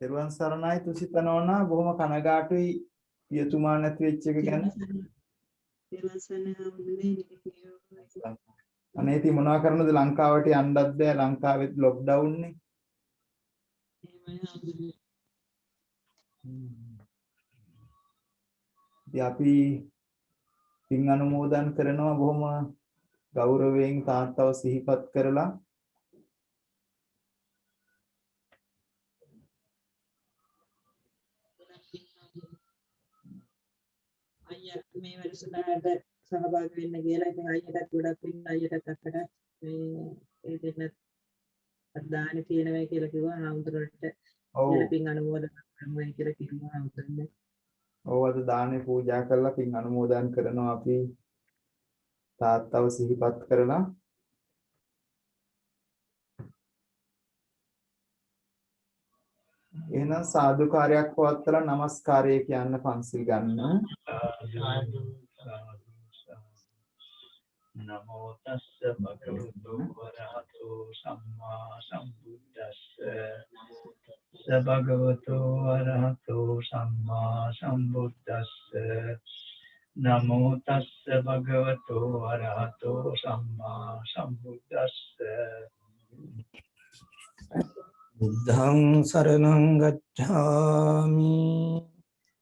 තෙරුවන් සරණයි තුසිත නෝනා බොහොම කනගාටුයි පියතුමා නැති වෙච්ච එක ගැන. අනේ ඉතින් මොනවා කරන්නද ලංකාවට යන්නත් බෑ ලංකාවෙත් ලොක්ඩවුන් නේ. ඉතින් අපි පින් අනුමෝදන් කරනවා බොහොම ගෞරවයෙන් තාත්තව සිහිපත් කරලා. මේ වැඩසටහනට සහභාගී වෙන්න කියලා ඉතින් අයියටත් ගොඩක් පින් අයියටත් අක්කට මේ ඒ දෙන්න අදාන තියෙනවා කියලා කිව්වා ආම්තරට පින් අනුමෝදන් කරනවා කියලා කිව්වා ආම්තරනේ. ඔව් අද දානේ පූජා කරලා පින් අනුමෝදන් කරනවා අපි තාත්තව සිහිපත් කරලා. එහෙනම් සාදුකාරයක් පවත්වලා নমස්කාරය කියන්න පන්සිල් ගන්න. නමෝ තස්ස භගවතු වරහතෝ සම්මා සම්බුද්දස්ස භගවතු වරහතෝ සම්මා සම්බුද්දස්ස නමෝ තස්ස භගවතු වරහතෝ සම්මා සම්බුද්දස්ස බුද්ධං සරණං ගච්ඡාමි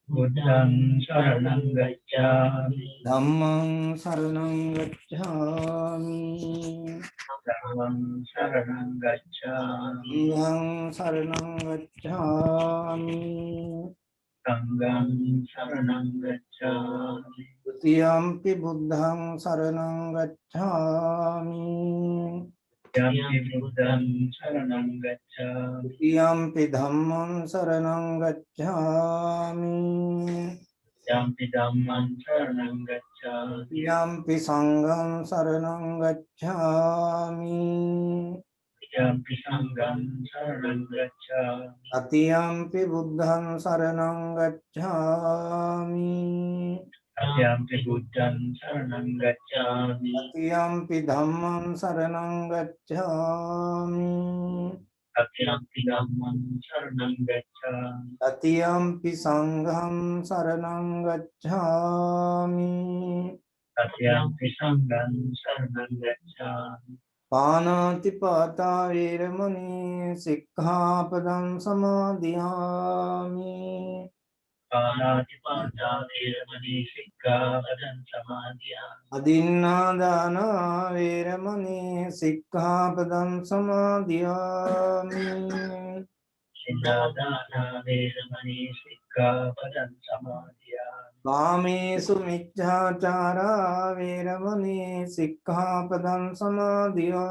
බුද්ධං शरणं गच्छामि ධම්මං සරණං ගච්ඡාමි धम्मं शरणं गच्छामि සංඝං සරණං ගච්ඡාමි संघं शरणं गच्छामि ဒုတိယံ පි බුද්ධං සරණං ගච්ඡාමි यम्पि बुद्धं शरणं गच्छामि ဒုတိယံ පි ධම්මං සරණං ගච්ඡාමි यम्पि धम्मं शरणं गच्छामि ဒုတိယံ පි සංඝං සරණං ගච්ඡාමි यम्पि संघं शरणं गच्छामि තතියං පි බුද්ධං සරණං ගච්ඡාමි यम्पि बुद्धं शरणं गच्छामि තතියං පි ධම්මං සරණං ගච්ඡාමි यम्पि धम्मं शरणं गच्छामि තතියං පි සංඝං සරණං ගච්ඡාමි यम्पि संघं शरणं गच्छामि පානාති පාතා වේරමණී සික්ඛාපදං සමාදියාමි පාණාතිපාතා වේරමණී සික්ඛාපදං සමාදියාමි. අදින්නාදාන වේරමණී සික්ඛාපදං සමාදියාමි. සින්නාදාන වේරමණී සික්ඛාපදං සමාදියාමි. කාමේසු මිච්ඡාචාරා වේරමණී සික්ඛාපදං සමාදියාමි.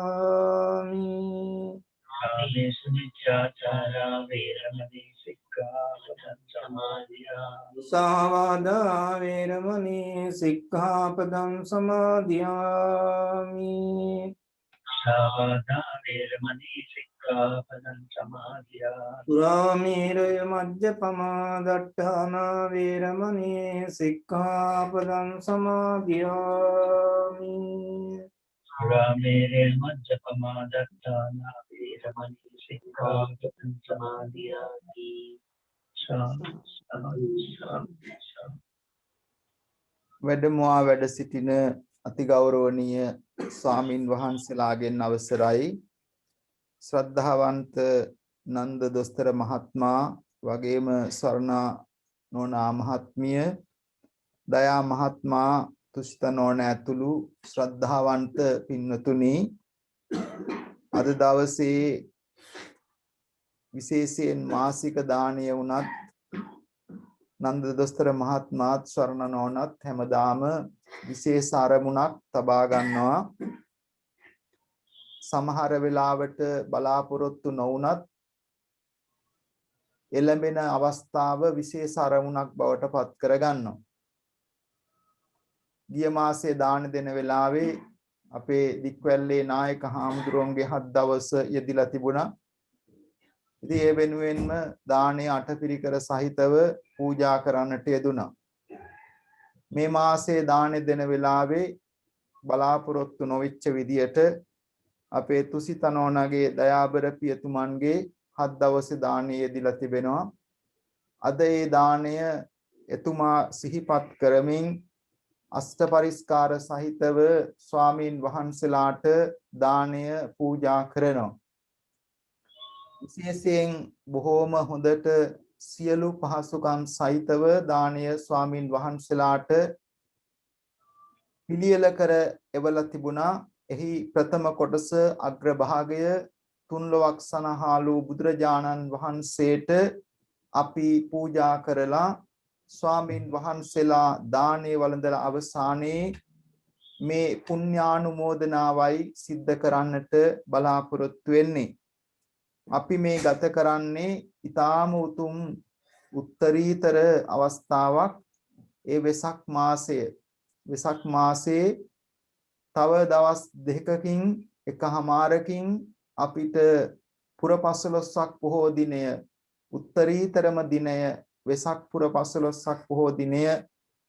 කාමේසු මිච්ඡාචාරා වේරමණී සික්ඛාපදං සමාදියාමි. මුසාවාදා වේරමණී සික්ඛාපදං සමාදියාමි. සාවාදා වේරමණී සික්ඛාපදං සමාදියාමි. සුරාමේරය මජ්ජපමා දට්ඨානා වේරමණී සික්ඛාපදං සමාදියාමි. සුරාමේරේ මජ්ජපමා දත්තානා වේරමණී සික්ඛාපදං සමාදියාමි. වැඩමවා වැඩ සිටින අතිගෞරවනීය ස්වාමින් වහන්සේලාගෙන් අවසරයි. ශ්‍රද්ධාවන්ත නන්ද දොස්තර මහත්මයා වගේම සරණා නෝනා මහත්මිය, දයා මහත්මයා, තුෂ්ත නෝනා ඇතුළු ශ්‍රද්ධාවන්ත පින්වතුනි, අද දවසේ විශේෂයෙන් මාසික දානය වුණත් නන්ද දොස්තර මහත්මයාත් ස්වර්ණ නෝනත් හැමදාම විශේෂ අරමුණක් තබා ගන්නවා. සමහර වෙලාවට බලාපොරොත්තු නොවුනත් එළඹෙන අවස්ථාව විශේෂ අරමුණක් බවට පත් කර ගන්නවා. ගිය මාසයේ දාන දෙන වෙලාවේ අපේ දික්වැල්ලේ නායක හාමුදුරුවන්ගේ 7 දවස් යෙදිලා තිබුණා. ඉතින් ඒ වෙනුවෙන්ම දානයේ අටපිරිකර සහිතව පූජා කරන්නට යෙදුණා. මේ මාසයේ දාන දෙන වෙලාවේ බලාපොරොත්තු නොවිච්ච විදියට අපේ තුසිතනෝනගේ දයාබර පියතුමන්ගේ 7 දවසේ දානයේ යෙදිලා තිබෙනවා. අද ඒ දාණය එතුමා සිහිපත් කරමින් අෂ්ට පරිස්කාර සහිතව ස්වාමීන් වහන්සේලාට දාණය පූජා කරනවා. විශේෂයෙන් බොහෝම හොඳට සියලු පහසුකම් සහිතව දානීය ස්වාමින් වහන්සේලාට පිළියෙල කර එවලා තිබුණා. එහි ප්‍රථම කොටස අග්‍රභාගය තුන්ලොවක් සනහාලු බුදුරජාණන් වහන්සේට අපි පූජා කරලා ස්වාමින් වහන්සේලා දානේ වළඳලා අවසානයේ මේ පුණ්‍යානුමෝදනාවයි සිද්ධ කරන්නට බලාපොරොත්තු වෙන්නේ. අපි මේ ගත කරන්නේ ඊටාම උතුම් උත්තරීතර අවස්ථාවක්. ඒ වෙසක් මාසයේ තව දවස් දෙකකින් එකහමාරකින් අපිට පුරපසළොස්වක් පොහෝ දිනය, උත්තරීතරම දිනය වෙසක් පුරපසළොස්වක් පොහෝ දිනය,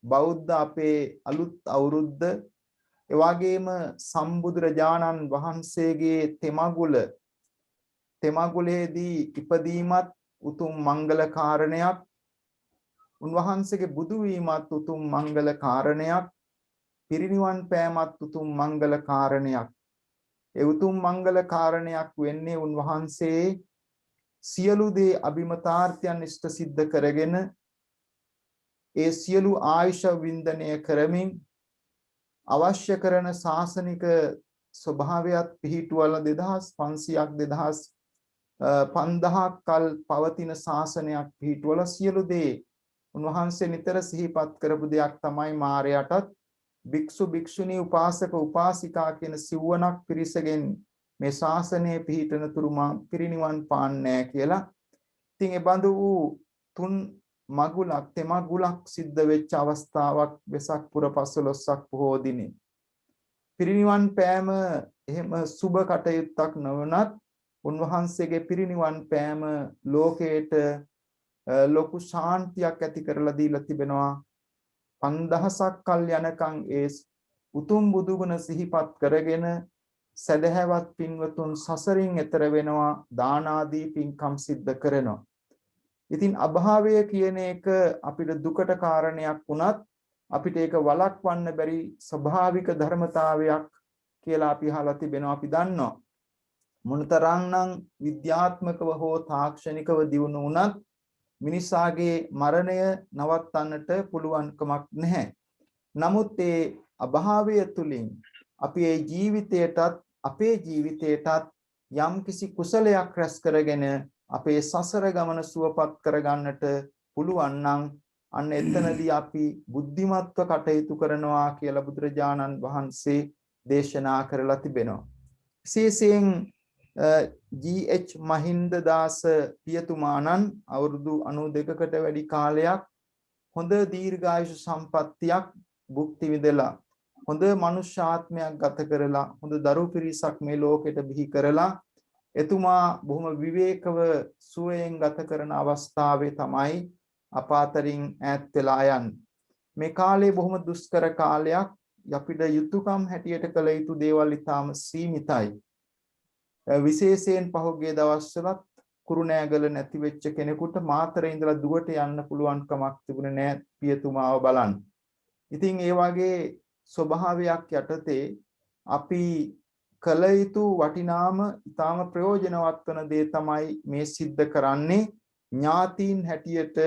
බෞද්ධ අපේ අලුත් අවුරුද්ද, එවාගේම සම්බුදුරජාණන් වහන්සේගේ තෙමගුලේදී ඉපදීමත් උතුම් මංගල කාරණයක්, උන්වහන්සේගේ බුදු වීමත් උතුම් මංගල කාරණයක්, පිරිනිවන් පෑමත් උතුම් මංගල කාරණයක්. ඒ උතුම් මංගල කාරණයක් වෙන්නේ උන්වහන්සේ සියලු දේ අභිමතාර්ථයන් ඉෂ්ට සිද්ධ කරගෙන ඒ සියලු ආයුෂ වින්දනය කරමින් අවශ්‍ය කරන ශාසනික ස්වභාවයත් පිහිටුවල 2500ක් 5000ක් කල් පවතින ශාසනයක් පිහිටුවල සියලු දේ උන්වහන්සේ නිතර සිහිපත් කරපු දෙයක් තමයි මාරයටත් භික්ෂු භික්ෂුණී උපාසක උපාසිකා කියන සිව්වනක් පිරිසගෙන් මේ ශාසනය පිහිටන තුරු පිරිනිවන් පාන්නේ කියලා. ඉතින් ඒ බඳු වූ තුන් මගුලක් තෙමගුලක් සිද්ධ වෙච්ච අවස්ථාවක් වෙසක් පුර 15ක් පොහෝ දිනේ. පිරිනිවන් පෑම එහෙම සුබ කටයුත්තක් නොවනත් උන්වහන්සේගේ පිරිනිවන් පෑම ලෝකයට ලොකු ශාන්තියක් ඇති කරලා දීලා තිබෙනවා. 5000ක් කල් යනකම් ඒ උතුම් බුදුගුණ සිහිපත් කරගෙන සදහැවත් පින්වතුන් සසරින් එතර වෙනවා, දාන ආදී පින්කම් සිද්ධ කරනවා. ඉතින් අභාවය කියන එක අපිට දුකට කාරණයක් වුණත් අපිට ඒක වළක්වන්න බැරි ස්වභාවික ධර්මතාවයක් කියලා අපි අහලා තිබෙනවා. අපි දන්නවා මොනතරම්නම් විද්‍යාත්මකව හෝ තාක්ෂණිකව දියුණු වුණත් මිනිසාගේ මරණය නවත්තන්නට පුළුවන් කමක් නැහැ. නමුත් ඒ අභාවය තුලින් අපි ඒ ජීවිතයටත් අපේ ජීවිතයටත් යම් කිසි කුසලයක් රැස් කරගෙන අපේ සසර ගමන සුවපත් කරගන්නට පුළුවන් නම් අන්න එතනදී අපි බුද්ධිමත්ව කටයුතු කරනවා කියලා බුදුරජාණන් වහන්සේ දේශනා කරලා තිබෙනවා. විශේෂයෙන් G.H. මහින්දදාස පියතුමාණන් අවුරුදු 92කට වැඩි කාලයක් හොඳ දීර්ඝායුෂ සම්පත්තියක් භුක්ති විඳලා හොඳ මනුෂ්‍යාත්මයක් ගත කරලා හොඳ දරු පිරිසක් මේ ලෝකෙට බිහි කරලා එතුමා බොහොම විවේකව සුවයෙන් ගත කරන අවස්ථාවේ තමයි අපාතරින් ඈත් වෙලා යන්නේ. මේ කාලේ බොහොම දුෂ්කර කාලයක්. අපිට යුතුයකම් හැටියට කළ යුතු දේවල් ඉතාම සීමිතයි. විශේෂයෙන් පහුගිය දවස්වලත් කුරුණෑගල නැති වෙච්ච කෙනෙකුට මාතරේ ඉඳලා දුවට යන්න පුළුවන් කමක් තිබුණේ නැහැ පියතුමාව බලන්න. ඉතින් ඒ වගේ ස්වභාවයක් යටතේ අපි කළ යුතු වටිනාම ඊටාම ප්‍රයෝජනවත් වන දේ තමයි මේ සිද්ධ කරන්නේ. ඥාතීන් හැටියට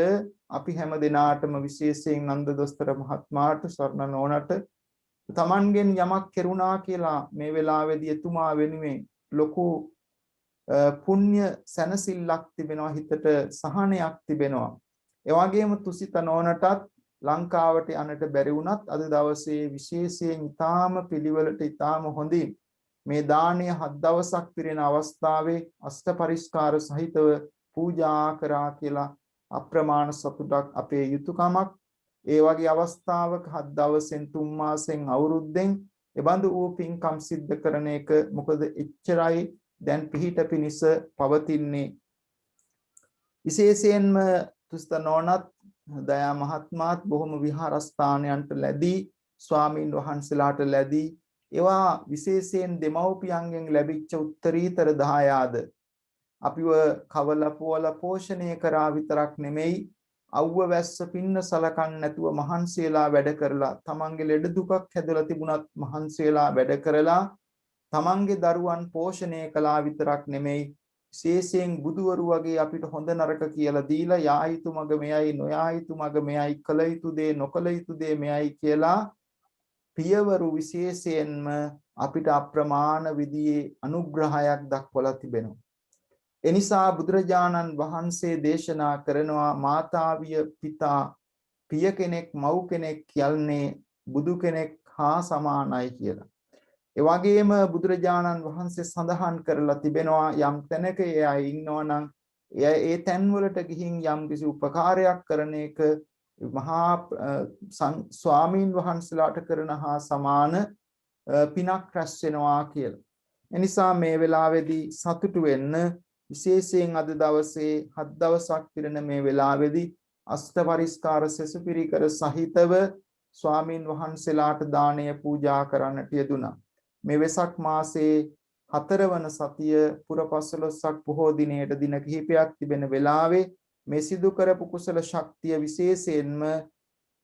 අපි හැම දිනාටම විශේෂයෙන් නන්ද දොස්තර මහත්මයාට ස්වර්ණ නෝනට තමන්ගෙන් යමක් කෙරුණා කියලා මේ වෙලාවේදී එතුමා වෙනුවෙන් ලොකු පුණ්‍ය සැනසෙල්ලක් තිබෙනවා, හිතට සහනයක් තිබෙනවා. ඒ වගේම තුසිත නෝනටත් ලංකාවට යන්නට බැරි වුණත් අද දවසේ විශේෂයෙන් ඊටාම පිළිවෙලට ඊටාම හොඳින් මේ දානීය 7 දවසක් පිරෙන අවස්ථාවේ අෂ්ට පරිස්කාර සහිතව පූජා කරා කියලා අප්‍රමාණ සතුටක් අපේ යුතුයකමක්. ඒ වගේ අවස්ථාවක 7 දවසෙන් 3 මාසෙන් අවුරුද්දෙන් එබඳු වූ පින්කම් සිද්ධ කරන එක මොකද එච්චරයි දැන් පිහිට පිනිස පවතින්නේ. විශේෂයෙන්ම තුස්ත නෝනත් දයා මහත්මාත් බොහොම විහාරස්ථානයන්ට ලැබී ස්වාමීන් වහන්සේලාට ලැබී ඒවා විශේෂයෙන් දෙමව්පියන්ගෙන් ලැබිච්ච උත්තරීතර දායාද අපිව කවල පොවල පෝෂණය කරා විතරක් නෙමෙයි අවුව වැස්ස පින්න සලකන් නැතුව මහන්සියලා වැඩ කරලා තමන්ගේ ලෙඩ දුකක් හැදලා තිබුණත් මහන්සියලා වැඩ කරලා තමන්ගේ දරුවන් පෝෂණය කළා විතරක් නෙමෙයි විශේෂයෙන් බුදුවරු වගේ අපිට හොඳ නරක කියලා දීලා යා යුතු මග මෙයයි නොයා යුතු මග මෙයයි කළ යුතු දේ නොකළ යුතු දේ මෙයයි කියලා පියවරු විශේෂයෙන්ම අපිට අප්‍රමාණ විදියේ අනුග්‍රහයක් දක්වලා තිබෙනවා. එනිසා බුදුරජාණන් වහන්සේ දේශනා කරනවා මාතාවිය පිතා පිය කෙනෙක් මව් කෙනෙක් කියන්නේ බුදු කෙනෙක් හා සමානයි කියලා. ඒ වගේම බුදුරජාණන් වහන්සේ සඳහන් කරලා තිබෙනවා යම් තැනක එයා ඉන්නවා නම් ඒ තැන්වලට ගිහින් යම් කිසි උපකාරයක් කරන එක මහා ස්වාමීන් වහන්සේලාට කරන හා සමාන පිනක් රැස් වෙනවා කියලා. එනිසා මේ වෙලාවේදී සතුටු වෙන්න විශේෂයෙන් අද දවසේ 7 දවසක් පිරෙන මේ වෙලාවේදී අෂ්ට පරිස්කාර සෙසුපිරිකර සහිතව ස්වාමීන් වහන්සේලාට දානය පූජා කරන්නට යෙදුණා. මේ වෙසක් මාසයේ 4 වන සතිය පුරපසළොස්වක බොහෝ දිනයට දින කිහිපයක් තිබෙන වෙලාවේ මේ සිදු කරපු කුසල ශක්තිය විශේෂයෙන්ම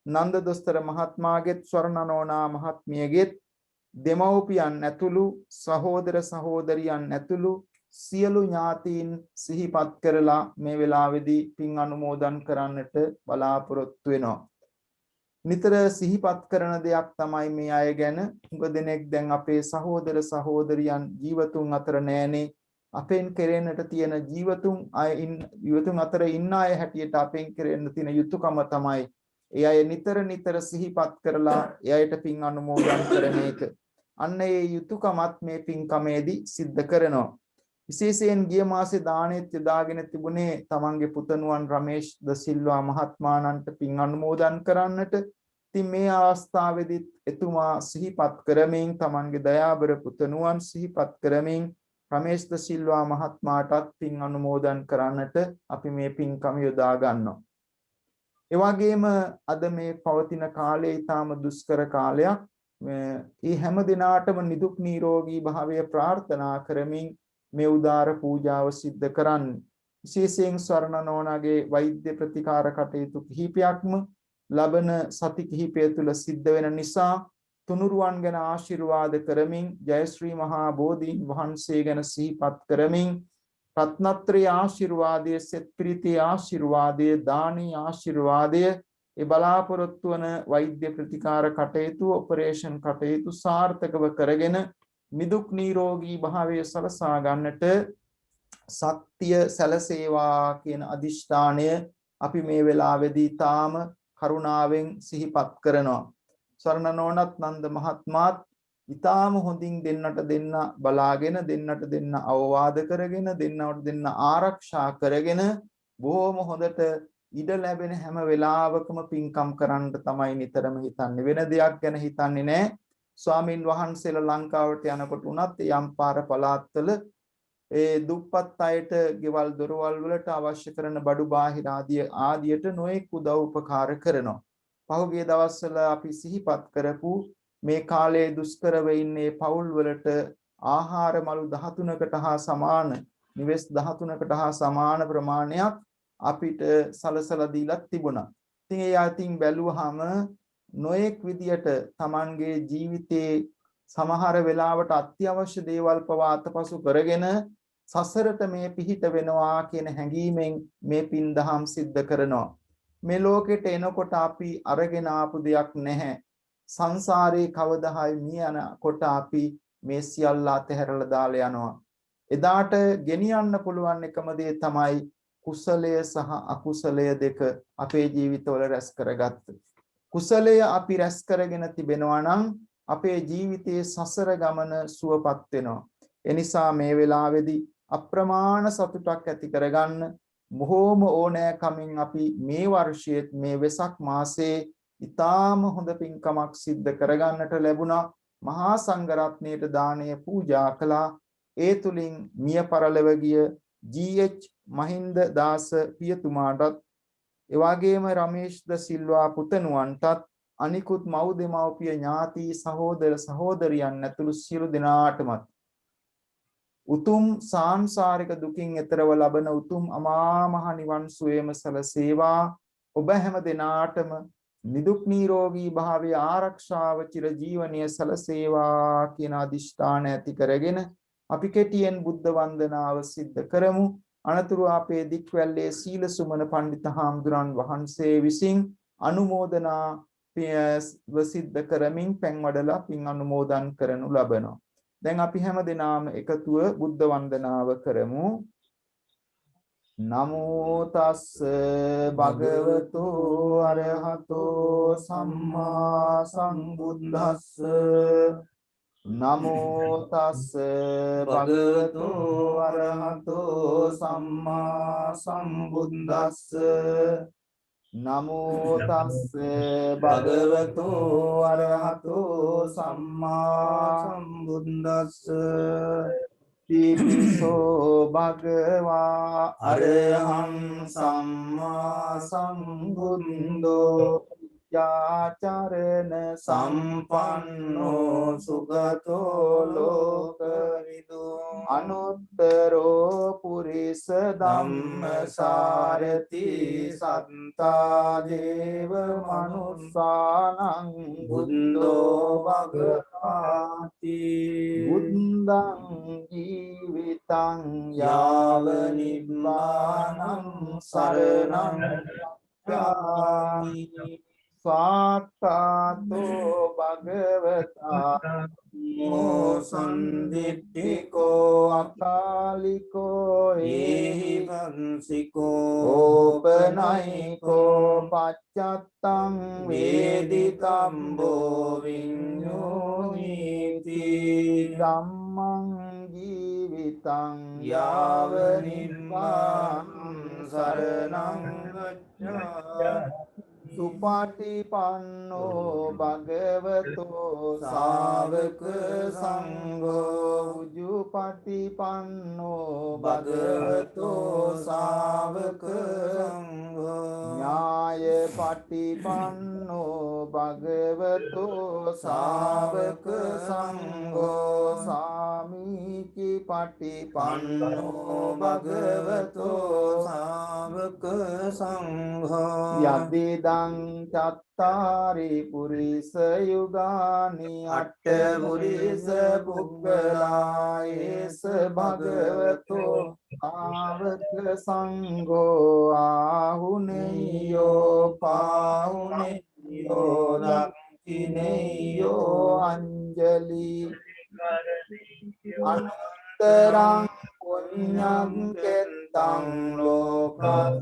නන්ද දොස්තර මහත්මයාගෙත් ස්වර්ණනෝනා මහත්මියගෙත් දෙමව්පියන් ඇතුළු සහෝදර සහෝදරියන් ඇතුළු සියලු ඥාතීන් සිහිපත් කරලා මේ වෙලාවේදී පින් අනුමෝදන් කරන්නට බලාපොරොත්තු වෙනවා. නිතර සිහිපත් කරන දෙයක් තමයි මේ අය ගැන. උඟ දෙනෙක් දැන් අපේ සහෝදර සහෝදරියන් ජීවතුන් අතර නැහැනේ. අපෙන් කෙරෙන්නට තියෙන ජීවතුන් අතර ඉන්න අය හැටියට අපෙන් කෙරෙන්න තියෙන යුතුයකම තමයි ඒ අය නිතර සිහිපත් කරලා ඒ අයට පින් අනුමෝදන් කරන එක. අන්න ඒ යුතුයකමත් මේ පින්කමේදී සිද්ධ කරනවා. විශේෂයෙන් ගිය මාසේ දානෙත් යදාගෙන තිබුණේ තමන්ගේ පුතණුවන් රමේෂ් ද සිල්වා මහත්මාණන්ට පින් අනුමෝදන් කරන්නට. ඉතින් මේ අවස්ථාවේදී එතුමා සිහිපත් කරමින් තමන්ගේ දයාබර පුතණුවන් සිහිපත් කරමින් රමේෂ් ද සිල්වා මහත්මයාටත් පින් අනුමෝදන් කරන්නට අපි මේ පින්කම යොදා ගන්නවා. ඒ වගේම අද මේ පවතින කාලය ඊටාම දුෂ්කර කාලයක්. මේ හැම දිනාටම නිදුක් නිරෝගී භාවය ප්‍රාර්ථනා කරමින් මේ උදාර පූජාව සිද්ධ කරන්නේ. විශේෂයෙන් ස්වර්ණ නෝනාගේ වෛද්‍ය ප්‍රතිකාර කටයුතු කිහිපයක්ම ලබන සති කිහිපය තුල සිද්ධ වෙන නිසා තුනුරුවන් ගැන ආශිර්වාද කරමින් ජයශ්‍රී මහා බෝධීන් වහන්සේ ගැන සිහිපත් කරමින් රත්නත්‍රි ආශිර්වාදය, සෙත්ප්‍රීති ආශිර්වාදය, දානී ආශිර්වාදය, ඒ බලාපොරොත්තු වන වෛද්‍ය ප්‍රතිකාර කටයුතු, ඔපරේෂන් කටයුතු සාර්ථකව කරගෙන නිදුක් නිරෝගී භාවය සලසා ගන්නට ශක්තිය සැලසේවා කියන අදිෂ්ඨානය අපි මේ වෙලාවේදී තාම කරුණාවෙන් සිහිපත් කරනවා. ස්වර්ණනෝනත් නන්ද මහත්මාත් ඊටාම හොඳින් දෙන්නට දෙන්න බලාගෙන, දෙන්නට දෙන්න අවවාද කරගෙන, දෙන්නට දෙන්න ආරක්ෂා කරගෙන බොහොම හොඳට ඉඩ ලැබෙන හැම වෙලාවකම පින්කම් කරන්න තමයි නිතරම හිතන්නේ. වෙන දෙයක් ගැන හිතන්නේ නැහැ. ස්වාමින් වහන්සේලා ලංකාවට යනකොට උනත් යම් පාර පළාත්වල ඒ දුප්පත් අයට ගෙවල් දොරවල් වලට අවශ්‍ය කරන බඩු බාහිර ආදියට නොයෙක් උදව් උපකාර කරනවා. පහුගිය දවස්වල අපි සිහිපත් කරපු මේ කාලයේ දුෂ්කරව ඉන්නේ පවුල් වලට ආහාර මළු 13කට හා සමාන, නිවෙස් 13කට හා සමාන ප්‍රමාණයක් අපිට සලසලා දීලා තිබුණා. ඉතින් ඒ අතින් බැලුවහම නොයෙක් විදියට Tamanගේ ජීවිතේ සමහර වෙලාවට අත්‍යවශ්‍ය දේවල් පවා අතපසු කරගෙන සසරට මේ පිහිට වෙනවා කියන හැඟීමෙන් මේ පින් දහම් සිද්ධ කරනවා. මේ ලෝකෙට එනකොට අපි අරගෙන ආපු දෙයක් නැහැ. සංසාරේ කවදා හරි මිය යනකොට අපි මේ සියල්ල අතහැරලා දාලා යනවා. එදාට ගෙනියන්න පුළුවන් එකම දේ තමයි කුසලය සහ අකුසලය දෙක අපේ ජීවිතවල රැස් කරගත්ත. කුසලය අපි රැස් කරගෙන තිබෙනවා නම් අපේ ජීවිතයේ සසර ගමන සුවපත් වෙනවා. එනිසා මේ වෙලාවේදී අප්‍රමාණ සතුටක් ඇති කරගන්න බොහෝම ඕනෑකමින් අපි මේ වර්ෂයේ මේ වෙසක් මාසයේ ඊටාම හොඳ පින්කමක් සිද්ධ කරගන්නට ලැබුණා. මහා සංඝරත්නයට දානය පූජා කළා. ඒ තුලින් මිය පරලොව ගිය GH මහින්ද දාස පියතුමාටත් එවාගේම රමේෂ් ද සිල්වා පුතණුවන්ටත් අනිකුත් මව් දෙමව්පිය ඥාති සහෝදර සහෝදරියන් ඇතුළු සියලු දෙනාටමත් උතුම් සාංශාරික දුකින් එතරව ලබන උතුම් අමා මහ නිවන් සුවේම සලසේවා. ඔබ හැම දෙනාටම නිදුක් නිරෝගී භාවය ආරක්ෂාව චිර ජීවනීය සලසේවා කියන අදිෂ්ඨාන ඇති කරගෙන අපි කෙටියෙන් බුද්ධ වන්දනාව සිද්ධ කරමු. අනතුරු අපේ දික්වැල්ලේ සීල සුමන පඬිත හාමුදුරන් වහන්සේ විසින් අනුමෝදනා සිද්ධ කරමින් පැන් වඩලා පින් අනුමෝදන් කරනු ලබනවා. දැන් අපි හැම දෙනාම එකතුව බුද්ධ වන්දනාව කරමු. නමෝ තස් භගවතු අරහතෝ සම්මා සම්බුද්දස්ස. නමෝ තස් භගවතු අරහතෝ සම්මා සම්බුද්දස්ස. නමෝ තස් භගවතු අරහතෝ සම්මා සම්බුද්දස්ස. තිසෝ භගවා අරහං සම්මා සම්බුද්ධෝ යාචරණ සම්පන්නෝ සුගතෝ ලෝකවිදු අනුත්තරෝ පුරිස ධම්මසාරති සත්තා දේව මනුස්සානං බුද්ධෝ භගවාති. බුද්ධං ජීවිතං යාව නිබ්බානං සරණං ගච්ඡාමි. සාක්ඛාතෝ භගවතා සම්දිට්ඨිකෝ අකාලිකෝ ඒහි වංසිකෝ ඕපනයිකෝ පච්චත්තං වේදිතම්බෝ විඤ්ඤෝනීති. ධම්මං ජීවිතං යාව නිබ්බානං සරණං ගච්ඡාමි. සුපටිපන්නෝ භගවතෝ ශාවක සංඝෝ උජුපටිපන්නෝ භගවතෝ ශාවක සංඝෝ ඥාය පටිපන්නෝ භගවතෝ ශාවක සංඝෝ සාමීචි පටිපන්නෝ භගවතෝ ශාවක සංඝෝ යදිදා අයං චත්තාරි පුරිස යුගානි අට්ඨ පුරිස පුක්ඛලා ඒස භගවතෝ ආවක සංඝෝ ආහුනේයෝ පාහුනේයෝ දක්ඛිනේයෝ අංජලි අනුත්තරං පුඤ්ඤං කෙත්තං ලෝකස්සාති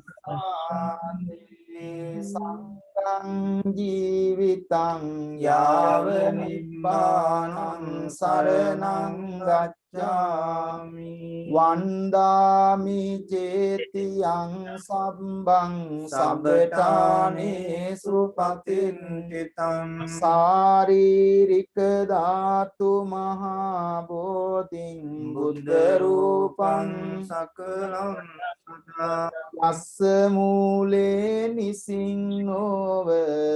සංඝං ජීවිතං යාව නිබ්බානං සරණං ගච්ඡාමි වන්දාමි චේතියං සම්බං සබ්බඨානේසු පතින්තිතං සාරීරික ධාතු මහා බෝධින් බුද්ධ රූපං සකලං යස්ස මූලේ නිසින්නෝව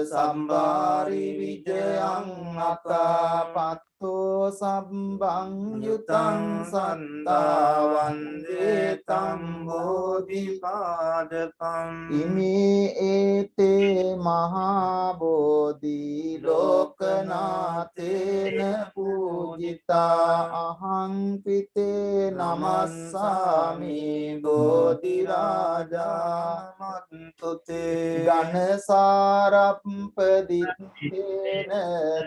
සම්බාරි විජයං අකාපත්තෝ සම්බං යුතං සන්තා වන්දේ තම් බෝධිපාදකං ඉමේ ඒතේ මහා බෝධි ලෝකනාතේන පූජිතා අහං පිතේ නමස්සාමි බෝධි රාජා මන්තුතේ ඝනසාරප්පදිත්තේන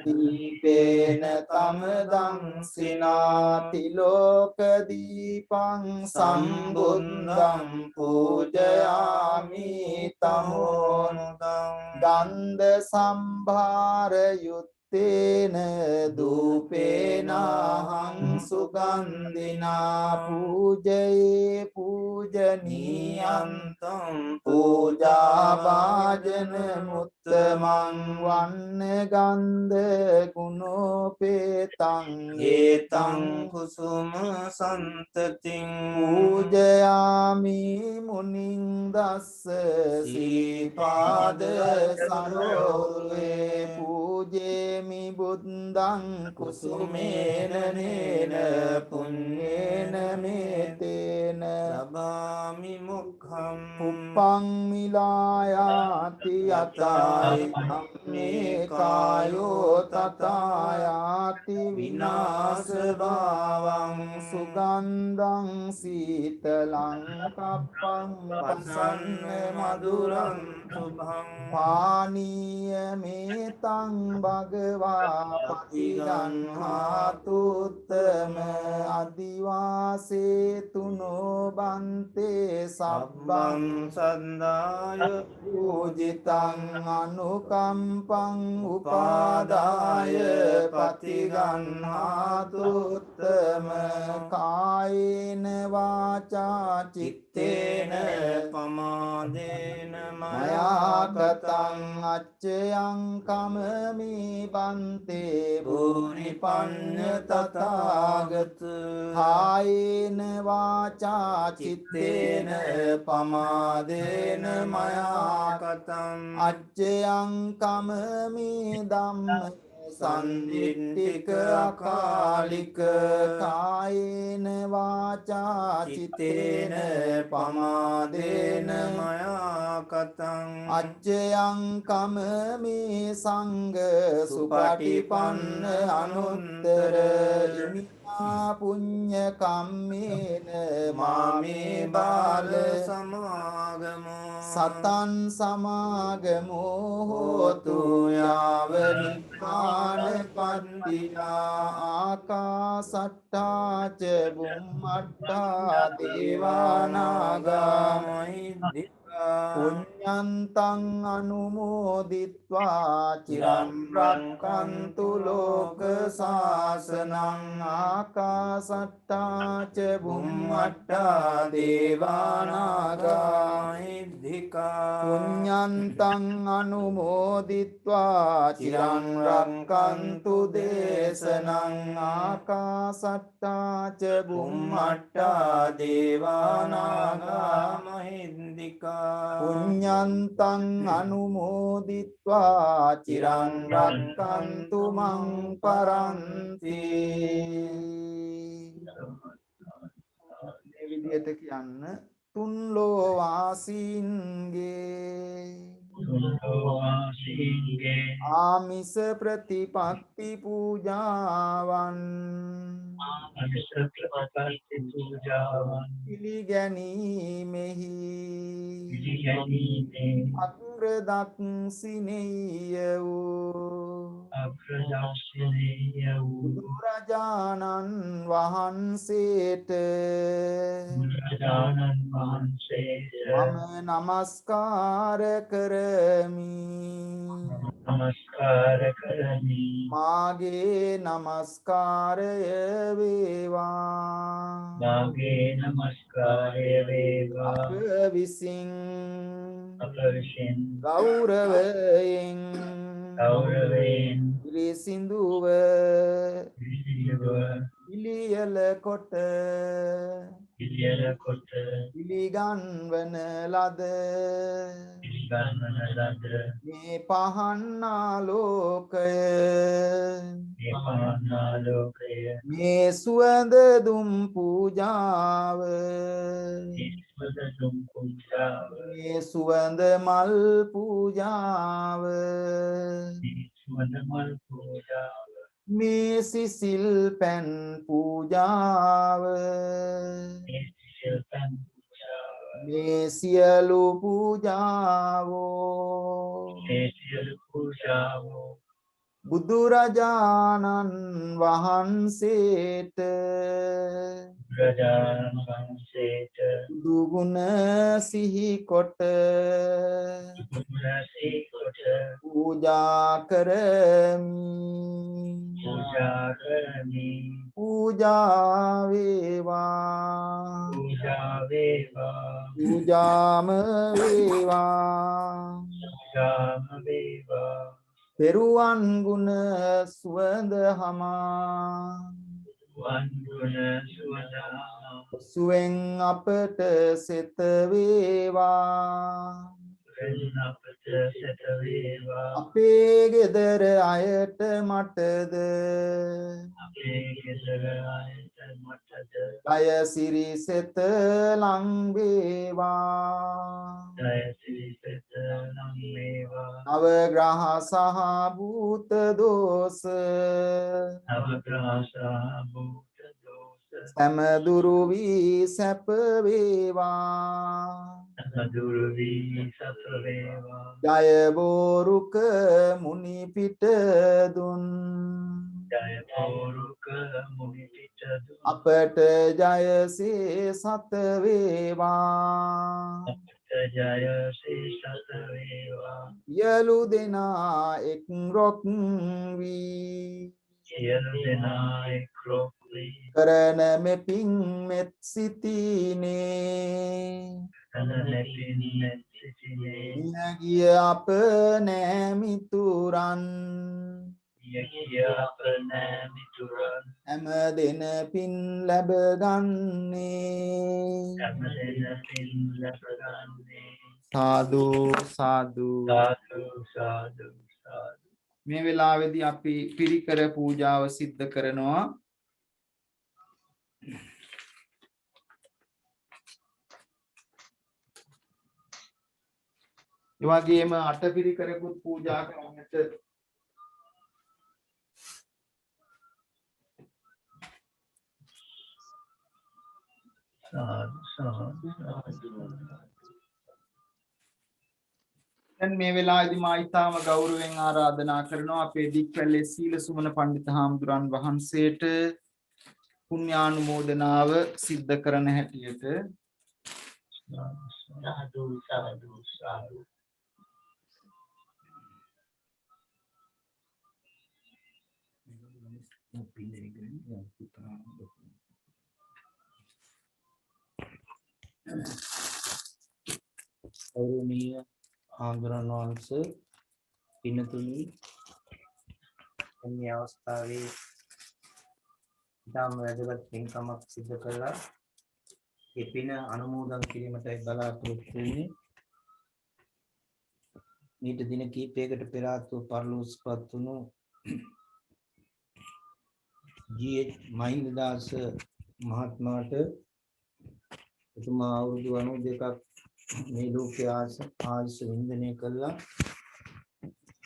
දීපේන තමදං සිනාති ලෝක දීපං සම්බුද්ධං පූජයාමි තමෝනුදං ගන්ධ සම්භාර යුත්තේන දූපේනහං සුගන්ධිනා පූජයේ පූජනීයන්තං පූජා වාජන මුත්තමං වන්න ගන්ධ ගුණෝපේතං ඒතං කුසුම සන්තතින් පූජයාමි මුනිං දස්ස සීපාද සරෝවේ පූජේමි බුද්ධං කුසුමේන නේන පුඤ්ඤේන මේතේන ලබාමි මුඛං පුප්පං මිලායාති යතායි ධම්මේ කායෝ තථායාති විනාශ භාවං සුගන්ධං සීතලං කප්පං පසන්න මధుරං සුභං පානීය මේතං භගවා පතිගන්හාතුත්තම අදිවාසේ තුනෝ බන්තේ සබ්බං සන්දාය පූජිතං අනුකම්පං උපාදාය පතිගන්හාතුත්තම කායේන වාචා චිත්තේන පමාදේන මයා කතං අච්චයං කමමි බන්තේ භූරි පඤ්ඤ තථාගත කායේන වාචා චිත්තේන පමාදේන මයා කතං අච්චයං කමමි ධම්ම සන්දිට්ඨික අකාලික කායේන වාචා චිත්තේන පමාදේන මයා කතං අච්චයං කමමි සංඝ සුපටිපන්න අනුත්තර ඉමිනා පුඤ්ඤ කම්මේන මාමේ බාල සමාගමෝ සතං සමාගමෝ හෝතු යාව නිපාන පන්දිනා ආකාසට්ටා ච බුම්මට්ටා දේවානාගා මහිද්దికා පුඤ්ඤන්තං අනුමෝදිත්වා චිරං රක්ඛන්තු ලෝක සාසනං ආකාසට්ටා ච බුම්මට්ටා දේවානාගා මහිද්దికා පුඤ්ඤන්තං අනුමෝදිත්වා චිරං රක්ඛන්තු දේශනං ආකාසට්ටා ච බුම්මට්ටා දේවානාගා මහිද්దికා පුඤ්ඤන්තං අනුමෝදිත්වා චිරං රක්ඛන්තු මං පරන්ති මේ විදිහට කියන්න තුන් ලෝ වාසීන්ගේ Tundovasinge ආමිස ප්‍රතිපත්ති පූජාවන් Anisatrapati Pujavan පිළිගැනීමෙහි Vijanine අග්‍රදක්ෂිනේය වූ Aprajakshineya බුදුරජාණන් වහන්සේට Buddhajanan Mahanse මම නමස්කාර කරමි. Namaskara Karami මාගේ නමස්කාරය වේවා. Mage Namaskara Veva අප විසින් Aparishin ගෞරවයෙන් Gauraven පිළිසිඳුව Vidiva පිළියෙල කොට Vidyala Kota පිළිගන්වන ලද Vigananadra මේ පහන් ආලෝකය Nipanalokaya මේ සුවඳ දුම් පූජාව Isvadadum Pujava මේ සුවඳ මල් පූජාව Isvadamal Pujava මේ සිසිල් පැන් පූජාව Ishilpan Pujava මේ සියලු පූජාවෝ Ishil Pujava බුදුරජාණන් වහන්සේට Rajan Vanseta දුගුණ සිහි කොට Rasi Kota පූජා කරමි. Puja Karami පූජා වේවා. Puja Veva පූජාම වේවා. Pujama Veva පෙරුවන් ගුණ සුවඳ හමා Vanduna Suvana සුවෙන් අපට සෙත වේවා. Renapata Setaveva අපේ ගෙදර අයට මටද Apegesarayata Matada අය සිරි සෙත ලං වේවා. Jayasri Seta Nameva නව ග්‍රහ සහ භූත දෝෂ Navagrasa Bhuta Dosa සැමදුරු වී සැප වේවා. Sadurvi Sataveva ජය බෝරුක මුනි පිට දුන් Jayaporuka Munipitadu අපට ජයසේ සත වේවා. Jaya Sri Sataveva යලු දෙනා එක් රොක් වී Yeldenai Krokli කරන මෙපින් මෙත් සිතිනේ Kananepin Sitine මියගිය අප නෑමිතුරන් Yakiya Panamituran හැම දෙන පින් ලැබගන්නේ. Yamadinapin Lapagane සාදු සාදු. Sadhu Sadhu Sadhu මේ වෙලාවේදී අපි පිරිකර පූජාව සිද්ධ කරනවා. ඒ වගේම අටපිරිකරකුත් පූජා කරන්නට Sadhu Sadhu Sadhu දැන් මේ වෙලාවේදී මා ඊටාම ගෞරවයෙන් ආරාධනා කරනවා අපේ දික්වැල්ලේ සීල සුමන පඬිතු හාමුදුරන් වහන්සේට පුණ්‍යානුමෝදනාව සිද්ධ කරන හැටියට Sadhu Sadhu Sadhu ගෞරවනීය ආන්දරන් වහන්සේ පින්නතුනි මේ අවස්ථාවේ ඉතාම වැදගත් පින්කමක් සිදු කළා. ඒ පින අනුමෝදන් කිරීමටයි බලාපොරොත්තු වෙන්නේ. ඊට දින කිහිපයකට පෙර ආත්ව පරලෝකපත් වුණු ජී.එච්. මහින්දදාස මහත්මයාට එතුමා අවුරුදු 92ක් මේ ලෝකයේ ආයස වින්දනය කළා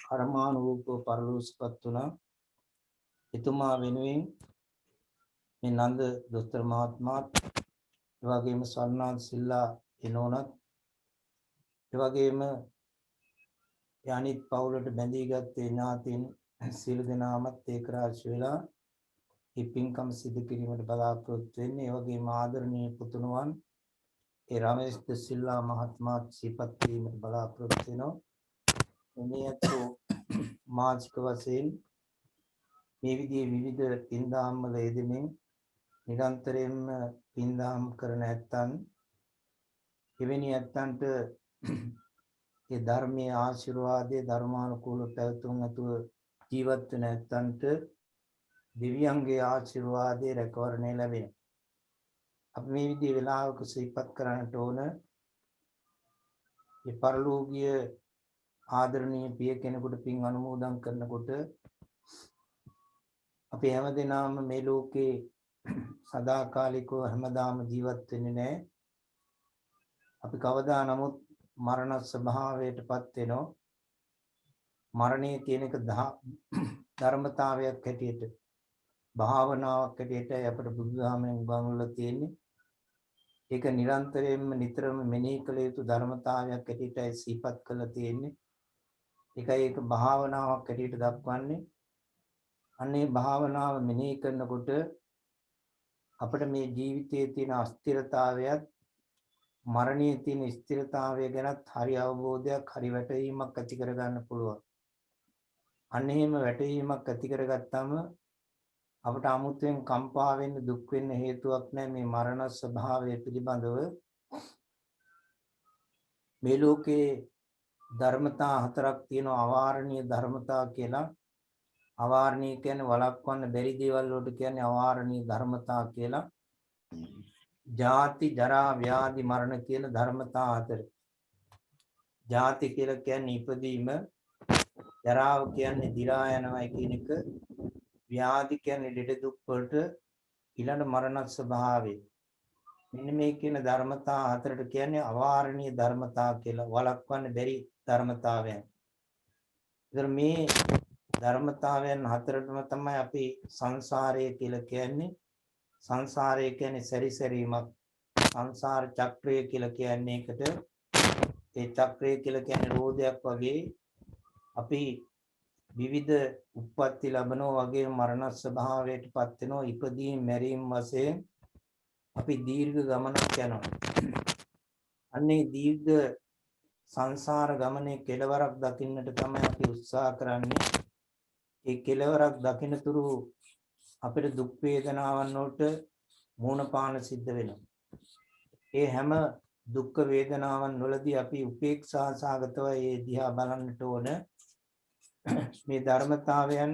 කර්මානුරූපව පරලෝකපත් වුණා. එතුමා වෙනුවෙන් මේ නන්ද දොස්තර මහත්මයාත් ඒ වගේම ස්වර්ණාත් සිල්ලා එනෝනත් ඒ වගේම යනිත් පවුලට බැඳී ගත්තේ ඥාතීන් සියලු දෙනාමත් ඒක රාශි වෙලා මේ පින්කම් සිදු කිරීමට බලාපොරොත්තු වෙන්නේ. ඒ වගේම ආදරණීය පුතුණුවන් ඒ රමේෂ් ද සිල්ලා මහත්මයාත් සිපත් කිරීමට බලාපොරොත්තු වෙනවා. එනියතු මාසික වශයෙන් මේ විදිහේ විවිධ පින්දාම් වල යෙදෙමින් නිරන්තරයෙන්ම පින්දාම් කරන ඇත්තන් එවැනි ඇත්තන්ට ඒ ධර්මයේ ආශිර්වාදයේ ධර්මානුකූල පැවතුම් ඇතුව ජීවත් වෙන ඇත්තන්ට දිව්‍යංගයේ ආශිර්වාදයේ රැකවරණය ලැබෙනවා. අපි මේ විදිහේ වෙලාවක සිහිපත් කරන්නට ඕන මේ පරලෝකීය ආදරණීය පිය කෙනෙකුට පින් අනුමෝදන් කරනකොට අපි හැමදෙනාම මේ ලෝකේ සදාකාලිකව හැමදාම ජීවත් වෙන්නේ නැහැ. අපි කවදා නමුත් මරණ ස්වභාවයටපත් වෙනවා. මරණය කියන එක ධර්මතාවයක් හැටියට භාවනාවක් හැටියට අපට බුදුදහමෙන් උගන්වලා තියෙන්නේ. ඒක නිරන්තරයෙන්ම නිතරම මෙනෙහි කළ යුතු ධර්මතාවයක් හැටියටයි සිහිපත් කරලා තියෙන්නේ. ඒකයි ඒක භාවනාවක් හැටියට දක්වන්නේ. අනේ භාවනාව මෙනෙහි කරනකොට අපිට මේ ජීවිතයේ තියෙන අස්තිරතාවයත් මරණයේ තියෙන ස්ථිරතාවය ගැනත් හරි අවබෝධයක් හරි වැටහීමක් ඇති කරගන්න පුළුවන්. අන්න එහෙම වැටහීමක් ඇති කරගත්තාම අපට අමුතුවෙන් කම්පා වෙන්න දුක් වෙන්න හේතුවක් නැහැ. මේ මරණ ස්වභාවය පිළිබඳව මේ ලෝකේ ධර්මතා හතරක් තියෙනවා. අවාරණීය ධර්මතා කියලා. අවාරණීය කියන්නේ වළක්වන්න බැරි දේවල් වලට කියන්නේ අවාරණීය ධර්මතා කියලා. ජාති ජරා ව්‍යාධි මරණ කියන ධර්මතා හතර. ජාති කියලා කියන්නේ ඉපදීම, ජරාව කියන්නේ දි รา යනවා කියන එක, ව්‍යාධි කියන්නේ ලෙඩ දුක් වලට ඊළඟ මරණ ස්වභාවය. මෙන්න මේ කියන ධර්මතා හතරට කියන්නේ අවාරණීය ධර්මතා කියලා. වළක්වන්න බැරි ධර්මතාවයන්. ඒතර මේ ධර්මතාවයන් හතරටම තමයි අපි සංසාරය කියලා කියන්නේ. සංසාරය කියන්නේ සැරිසැරීමක්. සංසාර චක්‍රය කියලා කියන්නේ ඒකට. ඒ චක්‍රය කියලා කියන්නේ රෝදයක් වගේ අපි විවිධ උප්පත්ති ලැබනවා වගේ මරණ ස්වභාවයටපත් වෙනවා. ඉපදීම් මැරීම් වශයෙන් අපි දීර්ඝ ගමනක් යනවා. අන්නේ දීර්ඝ සංසාර ගමනේ කෙලවරක් දකින්නට තමයි අපි උත්සාහ කරන්නේ. ඒ කෙලවරක් දකින්නතුරු අපිට දුක් වේදනාවන් වලට මුහුණ පාන සිද්ධ වෙනවා. ඒ හැම දුක් වේදනාවන් වලදී අපි උපේක්ෂා සාගතව ඒ දිහා බලන්නට ඕන. මේ ධර්මතාවයන්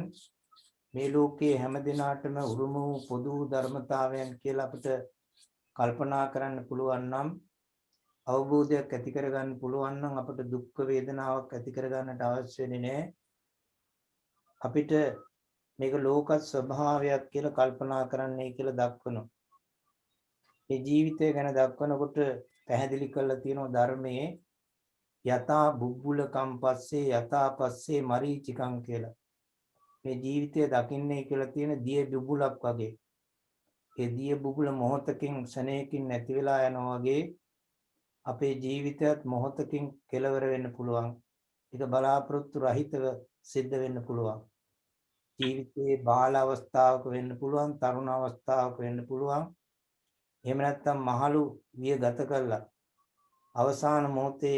මේ ලෝකයේ හැම දිනාටම උරුම වූ පොදු ධර්මතාවයන් කියලා අපිට කල්පනා කරන්න පුළුවන් නම්, අවබෝධයක් ඇති කරගන්න පුළුවන් නම් අපිට දුක් වේදනාවක් ඇති කරගන්නට අවශ්‍ය වෙන්නේ නැහැ. අපිට මේක ලෝක ස්වභාවයක් කියලා කල්පනා කරන්නයි කියලා දක්වනවා. මේ ජීවිතය ගැන දක්වනකොට පැහැදිලි කරලා තියෙනවා ධර්මයේ යතා බුබ්බුලකම් පස්සේ යතා පස්සේ මරීචිකම් කියලා. මේ ජීවිතය දකින්නේ කියලා තියෙන දිය බුබුලක් වගේ. ඒ දිය බුබුල මොහොතකින් ක්ෂණයකින් නැති වෙලා යනවා වගේ අපේ ජීවිතයත් මොහොතකින් කෙලවර වෙන්න පුළුවන්. ඒක බලාපොරොත්තු රහිතව සිද්ධ වෙන්න පුළුවන්. ජීවිතයේ බාල අවස්ථාවක වෙන්න පුළුවන්, තරුණ අවස්ථාවක වෙන්න පුළුවන්. එහෙම නැත්නම් මහලු විය ගත කළා අවසාන මොහොතේ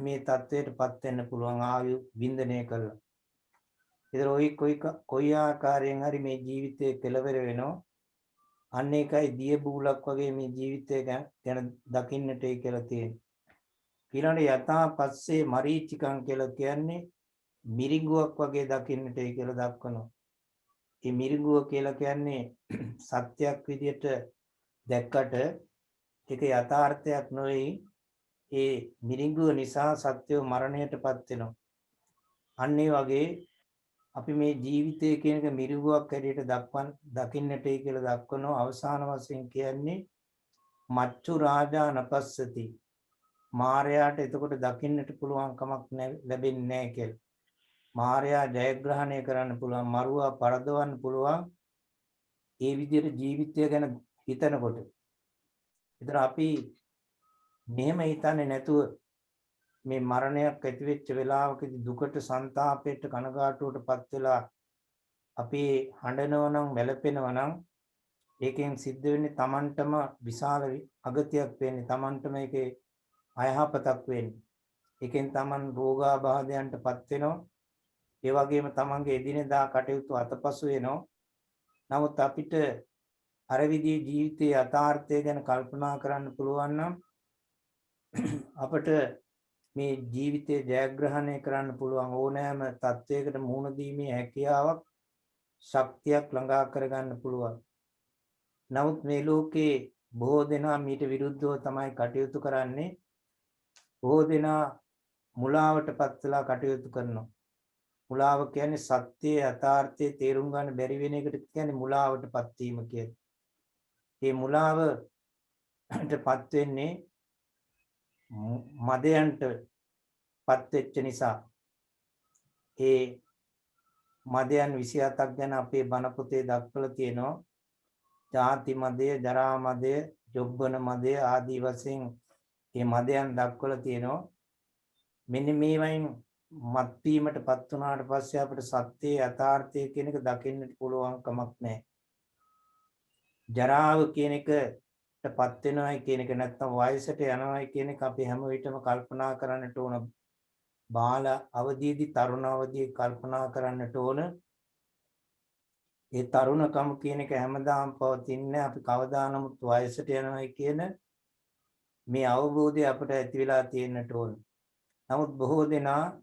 මේ தത്വයටපත් වෙන්න පුළුවන් ආයු වින්දනය කළා. ඒතර ඔයි කොයි ආකාරයෙන් හරි මේ ජීවිතේ කෙලවර වෙනවා. අන්න ඒකයි දිය බුලක් වගේ මේ ජීවිතය ගැන දකින්නට කියලා තියෙන්නේ. ඊළඟ යථා පස්සේ මරීචිකම් කියලා කියන්නේ මිරිඟුවක් වගේ දකින්නට කියලා දක්වනවා. මේ මිරිඟුව කියලා කියන්නේ සත්‍යයක් විදියට දැක්කට ඒක යථාර්ථයක් නෙවෙයි. ඒ මිරිඟුව නිසා සත්‍යව මරණයටපත් වෙනවා. අන්න ඒ වගේ අපි මේ ජීවිතය කියන එක මිරිඟුවක් හැටියට දකින්නට කියලා දක්වනවා. අවසාන වශයෙන් කියන්නේ මච්චු රාජා නපස්සති. මායයට එතකොට දකින්නට පුළුවන් කමක් ලැබෙන්නේ නැහැ කියලා. මායя ජයග්‍රහණය කරන්න පුළුවන්, මරුවා පරදවන්න පුළුවන්. ඒ විදිහට ජීවිතය ගැන හිතනකොට. ඒතර අපි මෙහෙම හිතන්නේ නැතුව මේ මරණයක් ඇති වෙච්ච වෙලාවකදී දුකට, ਸੰతాපයට, කනගාටුවටපත් වෙලා අපි හඬනවා නම්, වැළපෙනවා නම් ඒකෙන් සිද්ධ වෙන්නේ Tamanටම විශාල අගතියක් වෙන්නේ. Tamanටම ඒකේ අයහපතක් වෙන්නේ. ඒකෙන් Taman රෝගාබාධයන්ටපත් වෙනවා. ඒ වගේම Tamanගේ එදිනෙදා කටයුතු අතපසු වෙනවා. නමුත් අපිට අර විදිහේ ජීවිතයේ යථාර්ථය ගැන කල්පනා කරන්න පුළුවන් නම් අපිට මේ ජීවිතය ජයග්‍රහණය කරන්න පුළුවන් ඕනෑම තත්වයකට මුහුණ දීමේ හැකියාවක්, ශක්තියක් ළඟා කරගන්න පුළුවන්. නමුත් මේ ලෝකේ බොහෝ දෙනා මීට විරුද්ධව තමයි කටයුතු කරන්නේ. බොහෝ දෙනා මුලාවටපත් වෙලා කටයුතු කරනවා. මුලාව කියන්නේ සත්‍යයේ යථාර්ථයේ තේරුම් ගන්න බැරි වෙන එකට කියන්නේ මුලාවටපත් වීම කියලා. මේ මුලාවටපත් වෙන්නේ මදයන්ටපත් වෙච්ච නිසා. ඒ මදයන් 27ක් ගැන අපේ බණ පොතේ දක්වලා තියෙනවා. ජාති මදය, ජරා මදය, ජොබ්බන මදය ආදී වශයෙන් මේ මදයන් දක්වලා තියෙනවා. මෙන්න මේ වයින් මත් වීමටපත් වුණාට පස්සේ අපිට සත්‍යයේ යථාර්ථය කියන එක දකින්නට පුළුවන් කමක් නැහැ. ජරාව කියන එකටපත් වෙනවයි කියන එක නැත්නම් වයසට යනවයි කියන එක අපි හැම විටම කල්පනා කරන්නට ඕන. බාල අවදීදී, තරුණ අවදීදී කල්පනා කරන්නට ඕන. ඒ තරුණකම කියන එක හැමදාම පවතින්නේ. අපි කවදා නමුත් වයසට යනවයි කියන මේ අවබෝධය අපිට ඇති වෙලා තියෙන්නට ඕන. නමුත් බොහෝ දෙනා